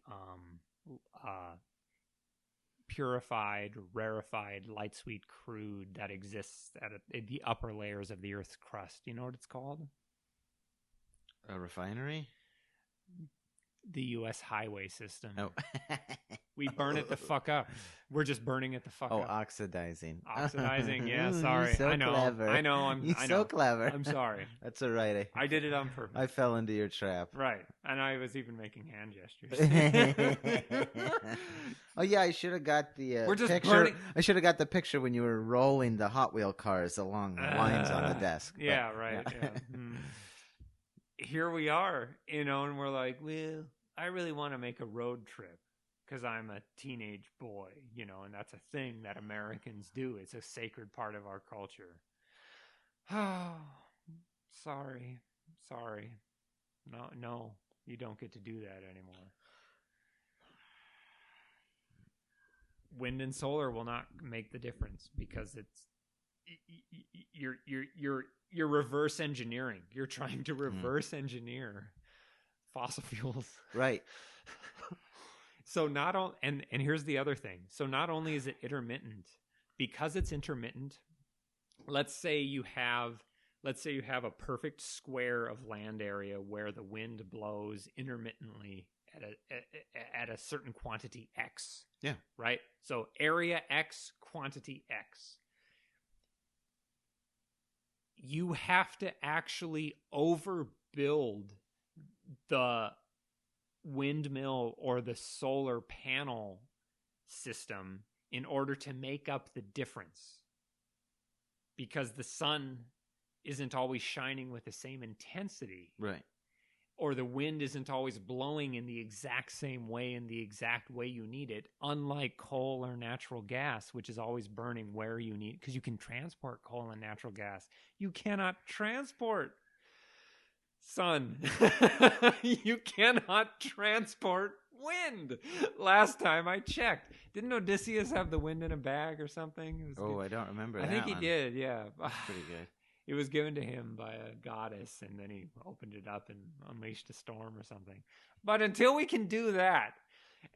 Speaker 1: purified, rarefied, light sweet crude that exists at the upper layers of the Earth's crust. You know what it's called?
Speaker 2: A refinery?
Speaker 1: The U.S. highway system.
Speaker 2: Oh.
Speaker 1: We burn it the fuck up. We're just burning it the fuck up.
Speaker 2: Oh, oxidizing.
Speaker 1: Oxidizing, yeah, sorry.
Speaker 2: You're so
Speaker 1: I know.
Speaker 2: clever.
Speaker 1: I know.
Speaker 2: You're so clever.
Speaker 1: I'm sorry.
Speaker 2: That's all right.
Speaker 1: I did it on purpose.
Speaker 2: I fell into your trap.
Speaker 1: Right. And I was even making hand gestures.
Speaker 2: Oh, yeah, I should have got the
Speaker 1: We're just
Speaker 2: picture.
Speaker 1: burning...
Speaker 2: I should have got the picture when you were rolling the Hot Wheel cars along the lines on the desk.
Speaker 1: Yeah, right. Yeah. Here we are, and we're like, well, I really want to make a road trip because I'm a teenage boy, and that's a thing that Americans do. It's a sacred part of our culture. Oh, sorry. No, you don't get to do that anymore. Wind and solar will not make the difference because you're reverse engineering. You're trying to reverse engineer fossil fuels.
Speaker 2: Right.
Speaker 1: So and here's the other thing. So not only is it intermittent, because it's intermittent, let's say you have a perfect square of land area where the wind blows intermittently at a certain quantity X.
Speaker 2: Yeah.
Speaker 1: Right? So area X, quantity X. You have to actually overbuild the windmill or the solar panel system in order to make up the difference. Because the sun isn't always shining with the same intensity.
Speaker 2: Right.
Speaker 1: Or the wind isn't always blowing in the exact same way, in the exact way you need it, unlike coal or natural gas, which is always burning where you need, because you can transport coal and natural gas. You cannot transport sun. You cannot transport wind. Last time I checked. Didn't Odysseus have the wind in a bag or something?
Speaker 2: I don't remember that.
Speaker 1: I think he did, yeah.
Speaker 2: That's pretty good.
Speaker 1: It was given to him by a goddess, and then he opened it up and unleashed a storm or something. But until we can do that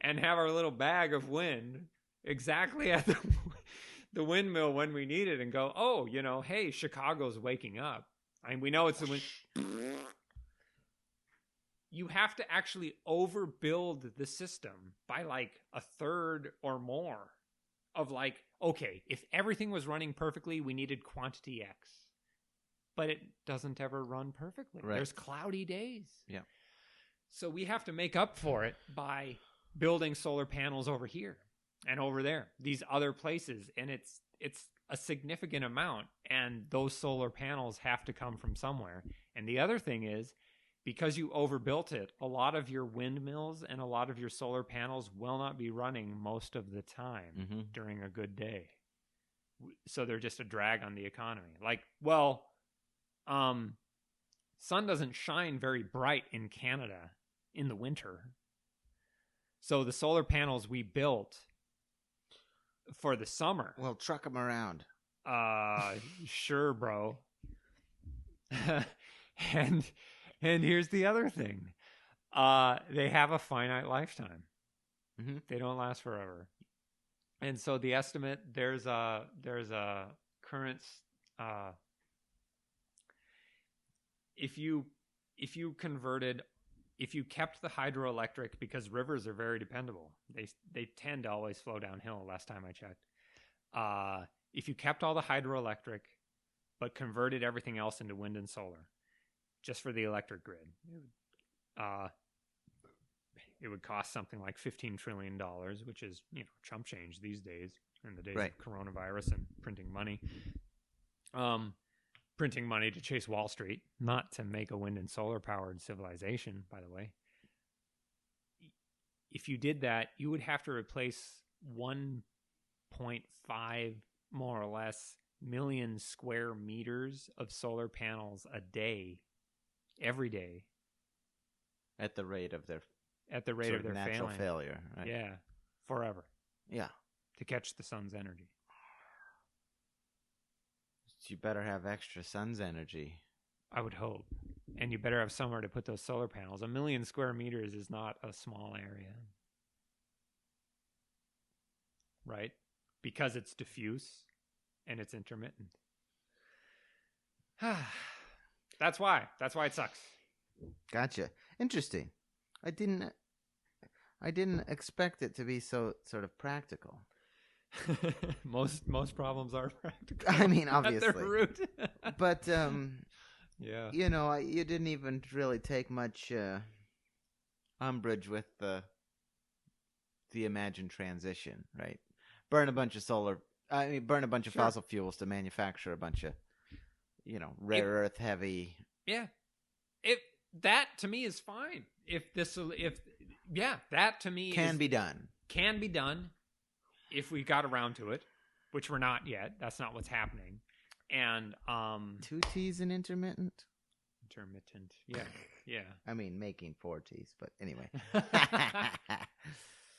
Speaker 1: and have our little bag of wind exactly at the windmill when we need it and go, oh, hey, Chicago's waking up. I mean, we know it's the wind. You have to actually overbuild the system by like a third or more of like, okay, if everything was running perfectly, we needed quantity X. But it doesn't ever run perfectly.
Speaker 2: Right.
Speaker 1: There's cloudy days.
Speaker 2: Yeah.
Speaker 1: So we have to make up for it by building solar panels over here and over there, these other places. And it's a significant amount. And those solar panels have to come from somewhere. And the other thing is, because you overbuilt it, a lot of your windmills and a lot of your solar panels will not be running most of the time during a good day. So they're just a drag on the economy. Like, well, sun doesn't shine very bright in Canada in the winter. So the solar panels we built for the summer.
Speaker 2: Well, truck them around.
Speaker 1: Sure, bro. And here's the other thing. They have a finite lifetime. They don't last forever. And so the estimate, there's a current, if you kept the hydroelectric, because rivers are very dependable, they tend to always flow downhill. Last time I checked, if you kept all the hydroelectric, but converted everything else into wind and solar, just for the electric grid, it would cost something like $15 trillion, which is chump change these days in the days of coronavirus and printing money. Printing money to chase Wall Street, not to make a wind and solar powered civilization, by the way. If you did that, you would have to replace 1.5, more or less, million square meters of solar panels a day, every day.
Speaker 2: At the rate of their
Speaker 1: natural
Speaker 2: failure, right?
Speaker 1: Yeah, forever.
Speaker 2: Yeah.
Speaker 1: To catch the sun's energy.
Speaker 2: You better have extra sun's energy.
Speaker 1: I would hope. And you better have somewhere to put those solar panels. 1 million square meters is not a small area. Right? Because it's diffuse and it's intermittent. That's why it sucks.
Speaker 2: Gotcha. Interesting. I didn't expect it to be so sort of practical.
Speaker 1: most problems are practical.
Speaker 2: I mean, obviously.
Speaker 1: At their root.
Speaker 2: But
Speaker 1: yeah.
Speaker 2: You didn't even really take much umbrage with the imagined transition, right? Burn a bunch of fossil fuels to manufacture a bunch of rare earth heavy.
Speaker 1: Yeah. That to me is fine. That to me
Speaker 2: can be done.
Speaker 1: Can be done. If we got around to it, which we're not yet. That's not what's happening. And
Speaker 2: 2 T's in intermittent.
Speaker 1: Yeah.
Speaker 2: I mean, making 4 T's, but anyway.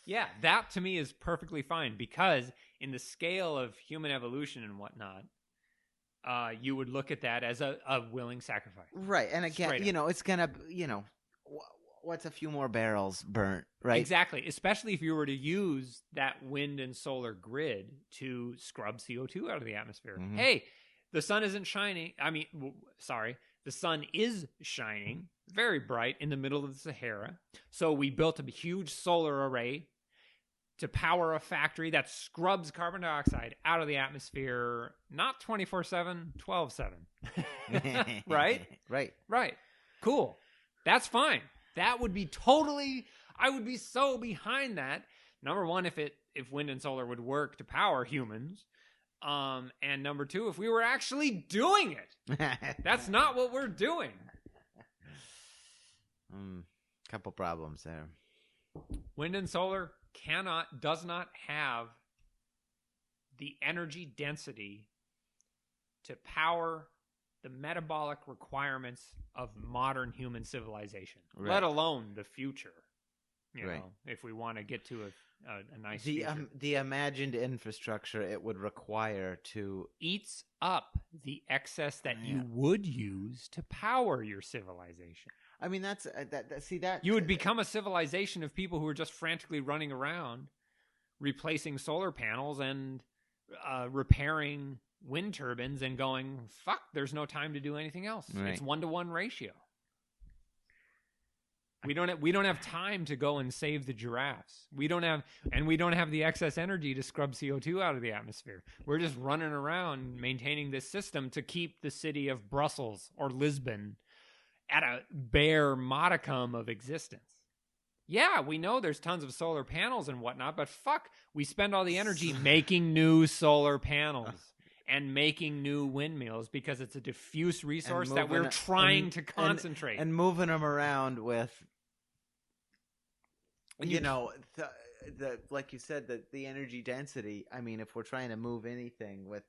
Speaker 1: Yeah, that to me is perfectly fine, because in the scale of human evolution and whatnot, you would look at that as a willing sacrifice.
Speaker 2: Right, and again, it's gonna, what's a few more barrels burnt, right?
Speaker 1: Exactly, especially if you were to use that wind and solar grid to scrub CO2 out of the atmosphere. Hey, the sun isn't shining. The sun is shining, very bright in the middle of the Sahara. So we built a huge solar array to power a factory that scrubs carbon dioxide out of the atmosphere, not 24/7, 12/7. Right?
Speaker 2: Right.
Speaker 1: Right. Cool. That's fine. That would be totally, I would be so behind that. Number one, if wind and solar would work to power humans. And number two, if we were actually doing it. That's not what we're doing.
Speaker 2: Couple problems there.
Speaker 1: Wind and solar does not have the energy density to power the metabolic requirements of modern human civilization,
Speaker 2: right.
Speaker 1: let alone the future. You
Speaker 2: right.
Speaker 1: know, if we want to get to a nice future.
Speaker 2: The imagined infrastructure it would require to
Speaker 1: eats up the excess that you would use to power your civilization.
Speaker 2: I mean, that's that
Speaker 1: you would become a civilization of people who are just frantically running around, replacing solar panels and repairing wind turbines and going, fuck, there's no time to do anything else. Right. It's 1-to-1 ratio. We don't have time to go and save the giraffes. We don't have the excess energy to scrub CO2 out of the atmosphere. We're just running around maintaining this system to keep the city of Brussels or Lisbon at a bare modicum of existence. Yeah, we know there's tons of solar panels and whatnot, but fuck, we spend all the energy making new solar panels and making new windmills because it's a diffuse resource that we're trying to concentrate.
Speaker 2: And moving them around with, you know, the like you said, the energy density. I mean, if we're trying to move anything with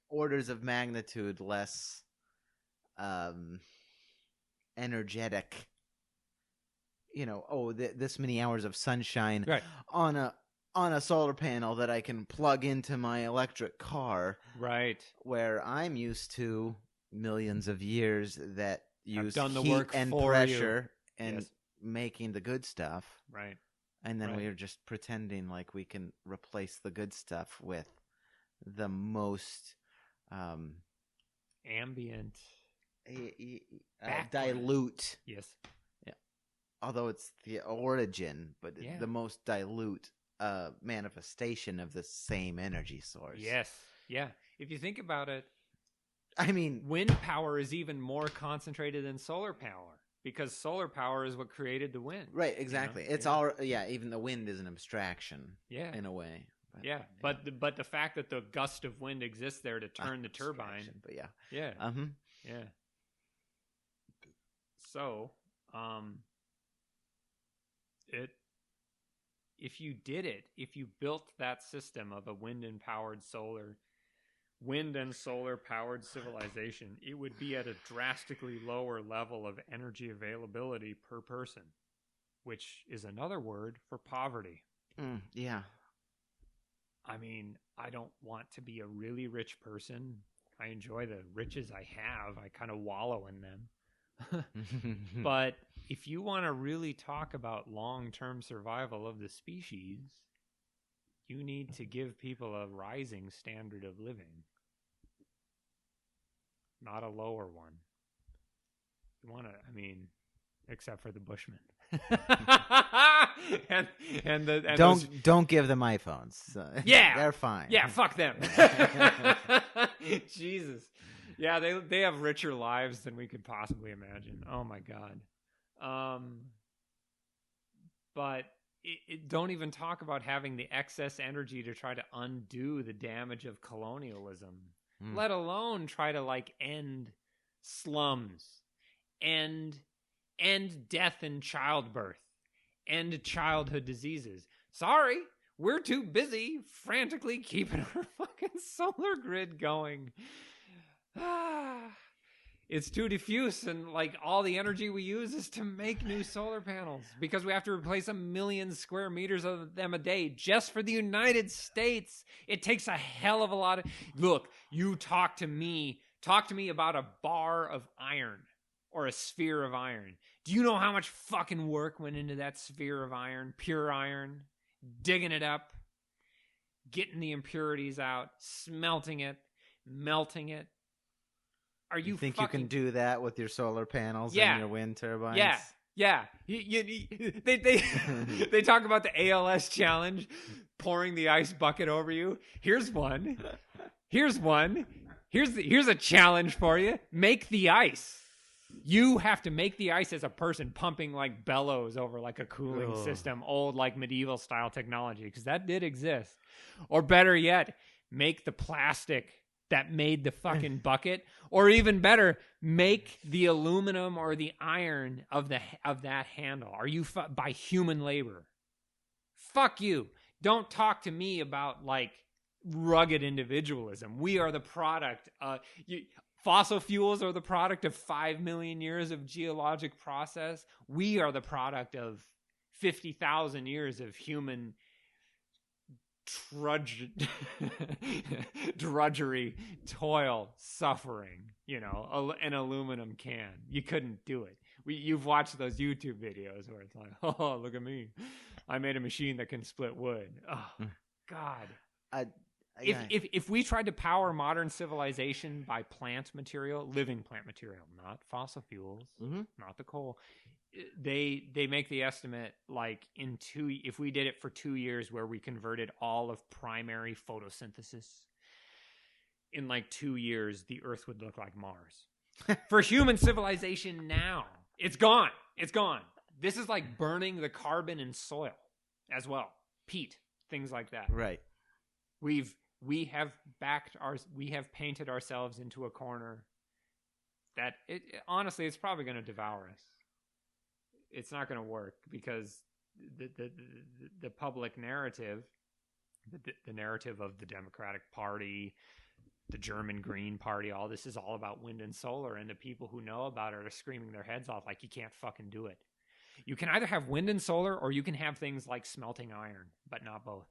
Speaker 2: orders of magnitude less energetic, you know, this many hours of sunshine
Speaker 1: right.
Speaker 2: on a solar panel that I can plug into my electric car,
Speaker 1: right?
Speaker 2: Where I'm used to millions of years that use
Speaker 1: done the
Speaker 2: heat
Speaker 1: work
Speaker 2: and
Speaker 1: for
Speaker 2: pressure
Speaker 1: you.
Speaker 2: and
Speaker 1: Yes.
Speaker 2: making the good stuff,
Speaker 1: right?
Speaker 2: And then
Speaker 1: right.
Speaker 2: we're just pretending like we can replace the good stuff with the most
Speaker 1: ambient,
Speaker 2: dilute.
Speaker 1: Yes.
Speaker 2: Yeah. Although it's the origin, but the most dilute manifestation of the same energy source.
Speaker 1: Yes. Yeah. If you think about it,
Speaker 2: I mean,
Speaker 1: wind power is even more concentrated than solar power because solar power is what created the wind.
Speaker 2: Right. Exactly. You know? It's all. Yeah. Even the wind is an abstraction.
Speaker 1: Yeah.
Speaker 2: In a way.
Speaker 1: But, but the fact that the gust of wind exists there to turn the turbine.
Speaker 2: But yeah.
Speaker 1: Yeah. Yeah. So, if you built that system of a wind and solar powered civilization, it would be at a drastically lower level of energy availability per person, which is another word for poverty.
Speaker 2: Yeah.
Speaker 1: I mean, I don't want to be a really rich person. I enjoy the riches I have. I kind of wallow in them. But if you want to really talk about long-term survival of the species, you need to give people a rising standard of living, not a lower one. You want to, I mean, except for the Bushmen.
Speaker 2: Don't give them iPhones.
Speaker 1: Yeah,
Speaker 2: they're fine.
Speaker 1: Yeah, fuck them. Jesus. Yeah, they have richer lives than we could possibly imagine. Oh my god. But don't even talk about having the excess energy to try to undo the damage of colonialism, let alone try to end slums, end death and childbirth, end childhood diseases. Sorry, we're too busy frantically keeping our fucking solar grid going. It's too diffuse, and all the energy we use is to make new solar panels because we have to replace 1 million square meters of them a day just for the United States. It takes a hell of a lot of... Look, you talk to me about a bar of iron or a sphere of iron. Do you know how much fucking work went into that sphere of iron, pure iron, digging it up, getting the impurities out, smelting it, melting it? Are you
Speaker 2: think
Speaker 1: fucking...
Speaker 2: you can do that with your solar panels
Speaker 1: Yeah.
Speaker 2: and your wind turbines?
Speaker 1: Yeah. They talk about the ALS challenge, pouring the ice bucket over you. Here's one. Here's a challenge for you. Make the ice. You have to make the ice as a person, pumping like bellows over like a cooling system, old like medieval style technology, because that did exist. Or better yet, make the plastic that made the fucking bucket, or even better, make the aluminum or the iron of that handle. Are you by human labor? Fuck you. Don't talk to me about like rugged individualism. We are the product. Fossil fuels are the product of 5 million years of geologic process. We are the product of 50,000 years of human drudgery, toil, suffering. An aluminum can. You couldn't do it. You've watched those YouTube videos where it's like, oh, look at me. I made a machine that can split wood. Oh, God. If we tried to power modern civilization by plant material, living plant material, not fossil fuels, not the coal, they make the estimate like if we did it for 2 years where we converted all of primary photosynthesis, in like 2 years the Earth would look like Mars. For human civilization now, it's gone. It's gone. This is like burning the carbon in soil as well, peat, things like that.
Speaker 2: Right.
Speaker 1: We have painted ourselves into a corner that honestly, it's probably going to devour us. It's not going to work because the public narrative, the narrative of the Democratic Party, the German Green Party, all this is all about wind and solar, and the people who know about it are screaming their heads off like you can't fucking do it. You can either have wind and solar, or you can have things like smelting iron, but not both.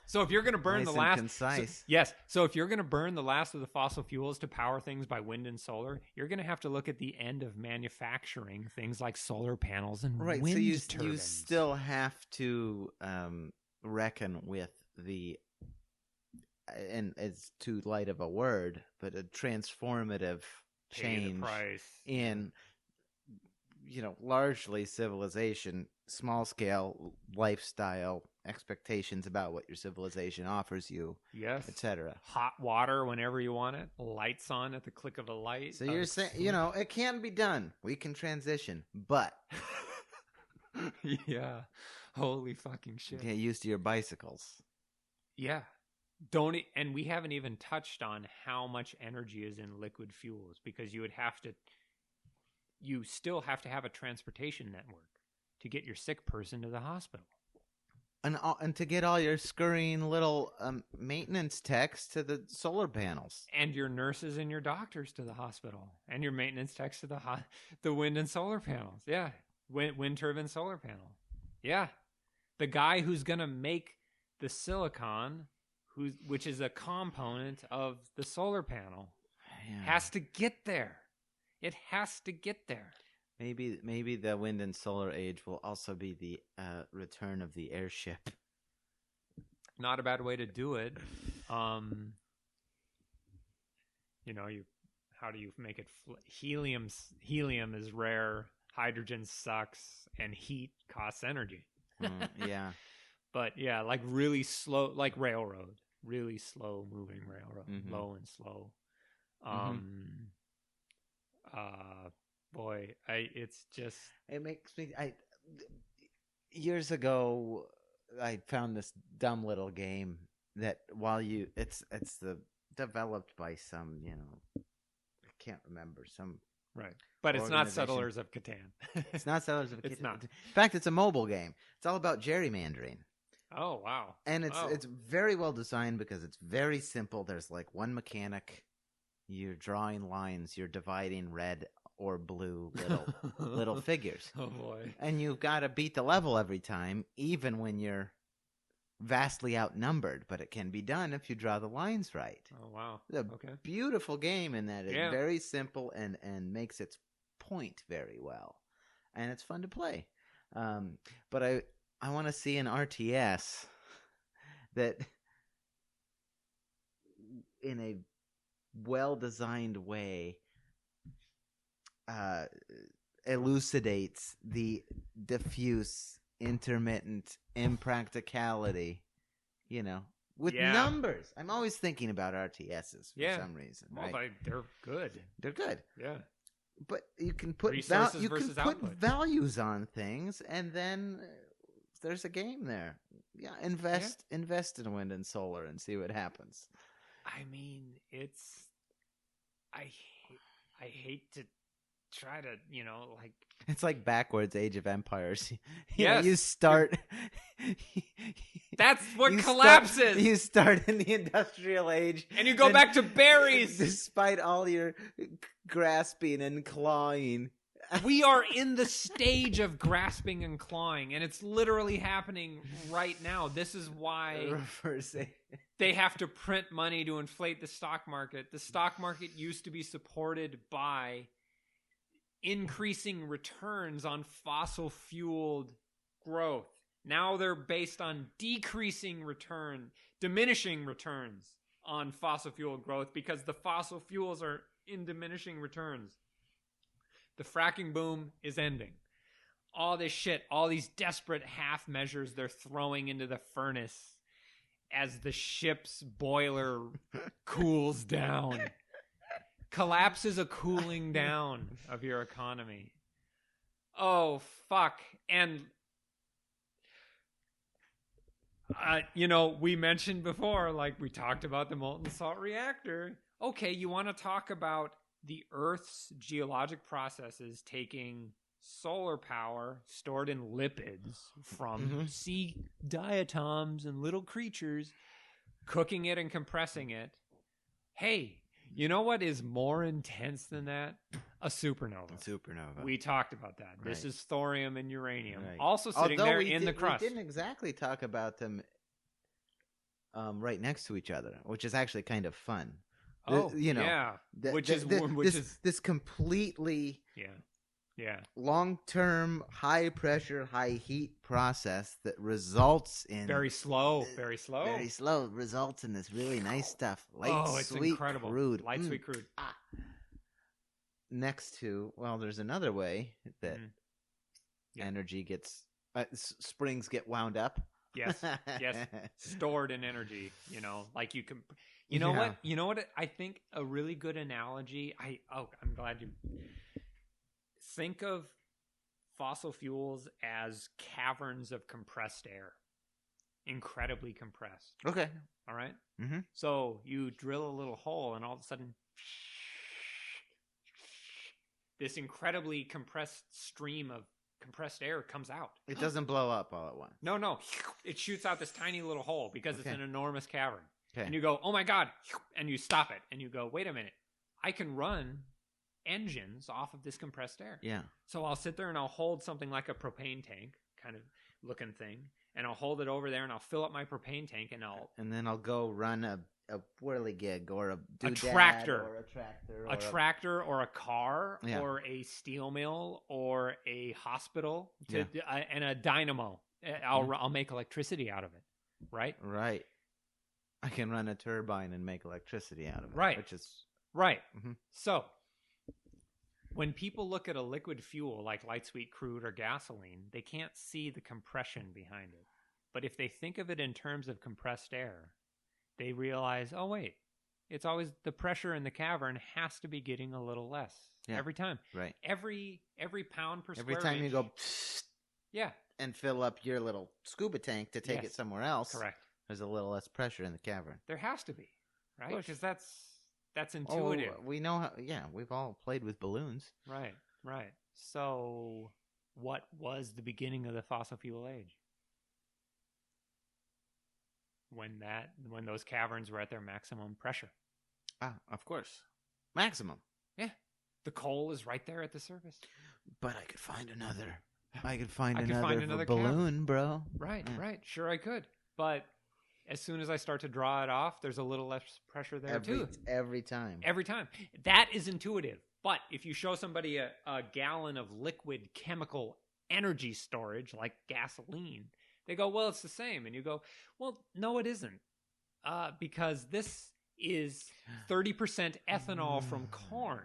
Speaker 1: So if you're going to burn
Speaker 2: nice
Speaker 1: the last,
Speaker 2: concise.
Speaker 1: So if you're going to burn the last of the fossil fuels to power things by wind and solar, you're going to have to look at the end of manufacturing things like solar panels and wind turbines.
Speaker 2: So you still have to reckon with and it's too light of a word, but a transformative change in largely civilization, small scale lifestyle expectations about what your civilization offers you,
Speaker 1: yes,
Speaker 2: etc.
Speaker 1: Hot water whenever you want it, lights on at the click of a light.
Speaker 2: So you're saying, it can be done. We can transition, but
Speaker 1: yeah, holy fucking shit.
Speaker 2: Get used to your bicycles.
Speaker 1: Yeah. And we haven't even touched on how much energy is in liquid fuels, because you still have to have a transportation network to get your sick person to the hospital.
Speaker 2: And to get all your scurrying little maintenance techs to the solar panels.
Speaker 1: And your nurses and your doctors to the hospital. And your maintenance techs to the wind and solar panels. Yeah. Wind turbine solar panel. Yeah. The guy who's going to make the silicon, which is a component of the solar panel, has to get there. It has to get there.
Speaker 2: Maybe the wind and solar age will also be the return of the airship.
Speaker 1: Not a bad way to do it. How do you make it? Helium is rare. Hydrogen sucks, and heat costs energy.
Speaker 2: Yeah.
Speaker 1: But yeah, like really slow, like railroad, really slow moving railroad, low and slow. Boy, it makes me.
Speaker 2: Years ago, I found this dumb little game that it's developed by some, I can't remember, some
Speaker 1: right, but it's not Settlers of Catan.
Speaker 2: It's not Settlers of Catan.
Speaker 1: It's not.
Speaker 2: In fact, it's a mobile game. It's all about gerrymandering.
Speaker 1: Oh wow!
Speaker 2: And it's very well designed because it's very simple. There's like one mechanic. You're drawing lines. You're dividing red or blue little figures.
Speaker 1: Oh boy!
Speaker 2: And you've got to beat the level every time, even when you're vastly outnumbered. But it can be done if you draw the lines right.
Speaker 1: Oh wow!
Speaker 2: It's a beautiful game in that it's very simple and makes its point very well, and it's fun to play. But I want to see an RTS that in a well-designed way elucidates the diffuse, intermittent impracticality, with numbers. I'm always thinking about RTSs for some reason.
Speaker 1: Well,
Speaker 2: right?
Speaker 1: they're good.
Speaker 2: They're good.
Speaker 1: Yeah.
Speaker 2: But you can put
Speaker 1: Resources
Speaker 2: you can
Speaker 1: versus
Speaker 2: put
Speaker 1: output.
Speaker 2: values on things, and then there's a game there. Yeah, invest in wind and solar and see what happens.
Speaker 1: I mean, I hate to try to,
Speaker 2: It's like backwards Age of Empires.
Speaker 1: Yes.
Speaker 2: You start.
Speaker 1: That's what collapses.
Speaker 2: You start in the industrial age,
Speaker 1: and you go back to berries.
Speaker 2: Despite all your grasping and clawing.
Speaker 1: We are in the stage of grasping and clawing, and it's literally happening right now. This is why they have to print money to inflate the stock market. The stock market used to be supported by increasing returns on fossil-fueled growth. Now they're based on diminishing returns on fossil-fueled growth because the fossil fuels are in diminishing returns. The fracking boom is ending. All this shit, all these desperate half measures they're throwing into the furnace as the ship's boiler cools down. Collapse is a cooling down of your economy. Oh, fuck. And, we mentioned before, we talked about the molten salt reactor. Okay, you want to talk about the Earth's geologic processes taking solar power stored in lipids from sea diatoms and little creatures, cooking it and compressing it. Hey, you know what is more intense than that? A supernova. We talked about that. Right. This is thorium and uranium. Right. Also sitting there in the crust.
Speaker 2: We didn't exactly talk about them right next to each other, which is actually kind of fun. This completely long-term, high-pressure, high-heat process that results in
Speaker 1: very slow
Speaker 2: results in this really nice stuff. Light, sweet,
Speaker 1: incredible.
Speaker 2: Crude.
Speaker 1: Light, sweet, crude.
Speaker 2: Next to, there's another way that energy gets springs get wound up.
Speaker 1: Yes, stored in energy. Like you can. You know what? You know what? I think a really good analogy. I'm glad you think of fossil fuels as caverns of compressed air, incredibly compressed.
Speaker 2: Okay.
Speaker 1: All right.
Speaker 2: Mm-hmm.
Speaker 1: So you drill a little hole, and all of a sudden, this incredibly compressed stream of compressed air comes out.
Speaker 2: It doesn't blow up all at once.
Speaker 1: No. It shoots out this tiny little hole because it's an enormous cavern.
Speaker 2: Okay.
Speaker 1: And you go, oh my God, and you stop it, and you go, wait a minute, I can run engines off of this compressed air.
Speaker 2: Yeah.
Speaker 1: So I'll sit there and I'll hold something like a propane tank kind of looking thing, and I'll hold it over there and I'll fill up my propane tank and
Speaker 2: then I'll go run a whirligig or a
Speaker 1: tractor
Speaker 2: or
Speaker 1: a car or a steel mill or a hospital and a dynamo. I'll make electricity out of it. Right.
Speaker 2: I can run a turbine and make electricity out of it.
Speaker 1: Right.
Speaker 2: Which is
Speaker 1: right. Mm-hmm. So when people look at a liquid fuel like light, sweet, crude, or gasoline, they can't see the compression behind it. But if they think of it in terms of compressed air, they realize, oh, wait, it's always the pressure in the cavern has to be getting a little less every time.
Speaker 2: Right.
Speaker 1: Every pound per square inch.
Speaker 2: Every time you go,
Speaker 1: yeah,
Speaker 2: and fill up your little scuba tank to take it somewhere else.
Speaker 1: Correct.
Speaker 2: There's a little less pressure in the cavern.
Speaker 1: There has to be, right? Because that's intuitive.
Speaker 2: We know how. Yeah, we've all played with balloons.
Speaker 1: Right. So, what was the beginning of the fossil fuel age? When those caverns were at their maximum pressure.
Speaker 2: Of course, maximum.
Speaker 1: Yeah, the coal is right there at the surface.
Speaker 2: But I could find another. I could find another balloon, bro.
Speaker 1: Right. Sure, I could, but. As soon as I start to draw it off, there's a little less pressure there too.
Speaker 2: Every time.
Speaker 1: That is intuitive. But if you show somebody a gallon of liquid chemical energy storage, like gasoline, they go, well, it's the same. And you go, well, no, it isn't. Because this is 30% ethanol from corn.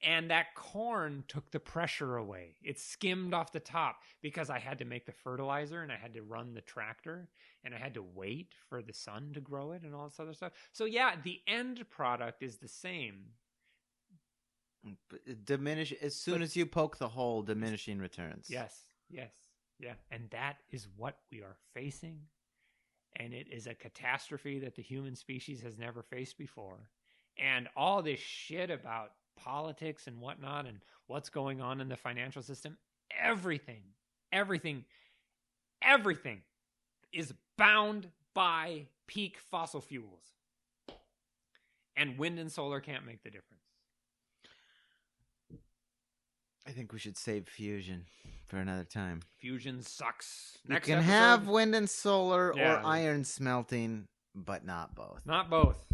Speaker 1: And that corn took the pressure away. It skimmed off the top because I had to make the fertilizer and I had to run the tractor and I had to wait for the sun to grow it and all this other stuff. So yeah, the end product is the same.
Speaker 2: Diminish as soon as you poke the hole, diminishing returns.
Speaker 1: Yes. Yeah. And that is what we are facing. And it is a catastrophe that the human species has never faced before. And all this shit about politics and whatnot and what's going on in the financial system, everything is bound by peak fossil fuels. And wind and solar can't make the difference.
Speaker 2: I think we should save fusion for another time.
Speaker 1: Fusion sucks.
Speaker 2: You can have wind and solar or iron smelting, but not both.
Speaker 1: Not both.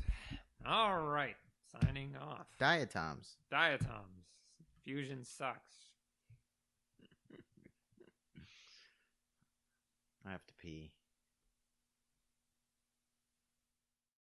Speaker 1: All right. Signing off.
Speaker 2: Diatoms.
Speaker 1: Fusion sucks.
Speaker 2: I have to pee.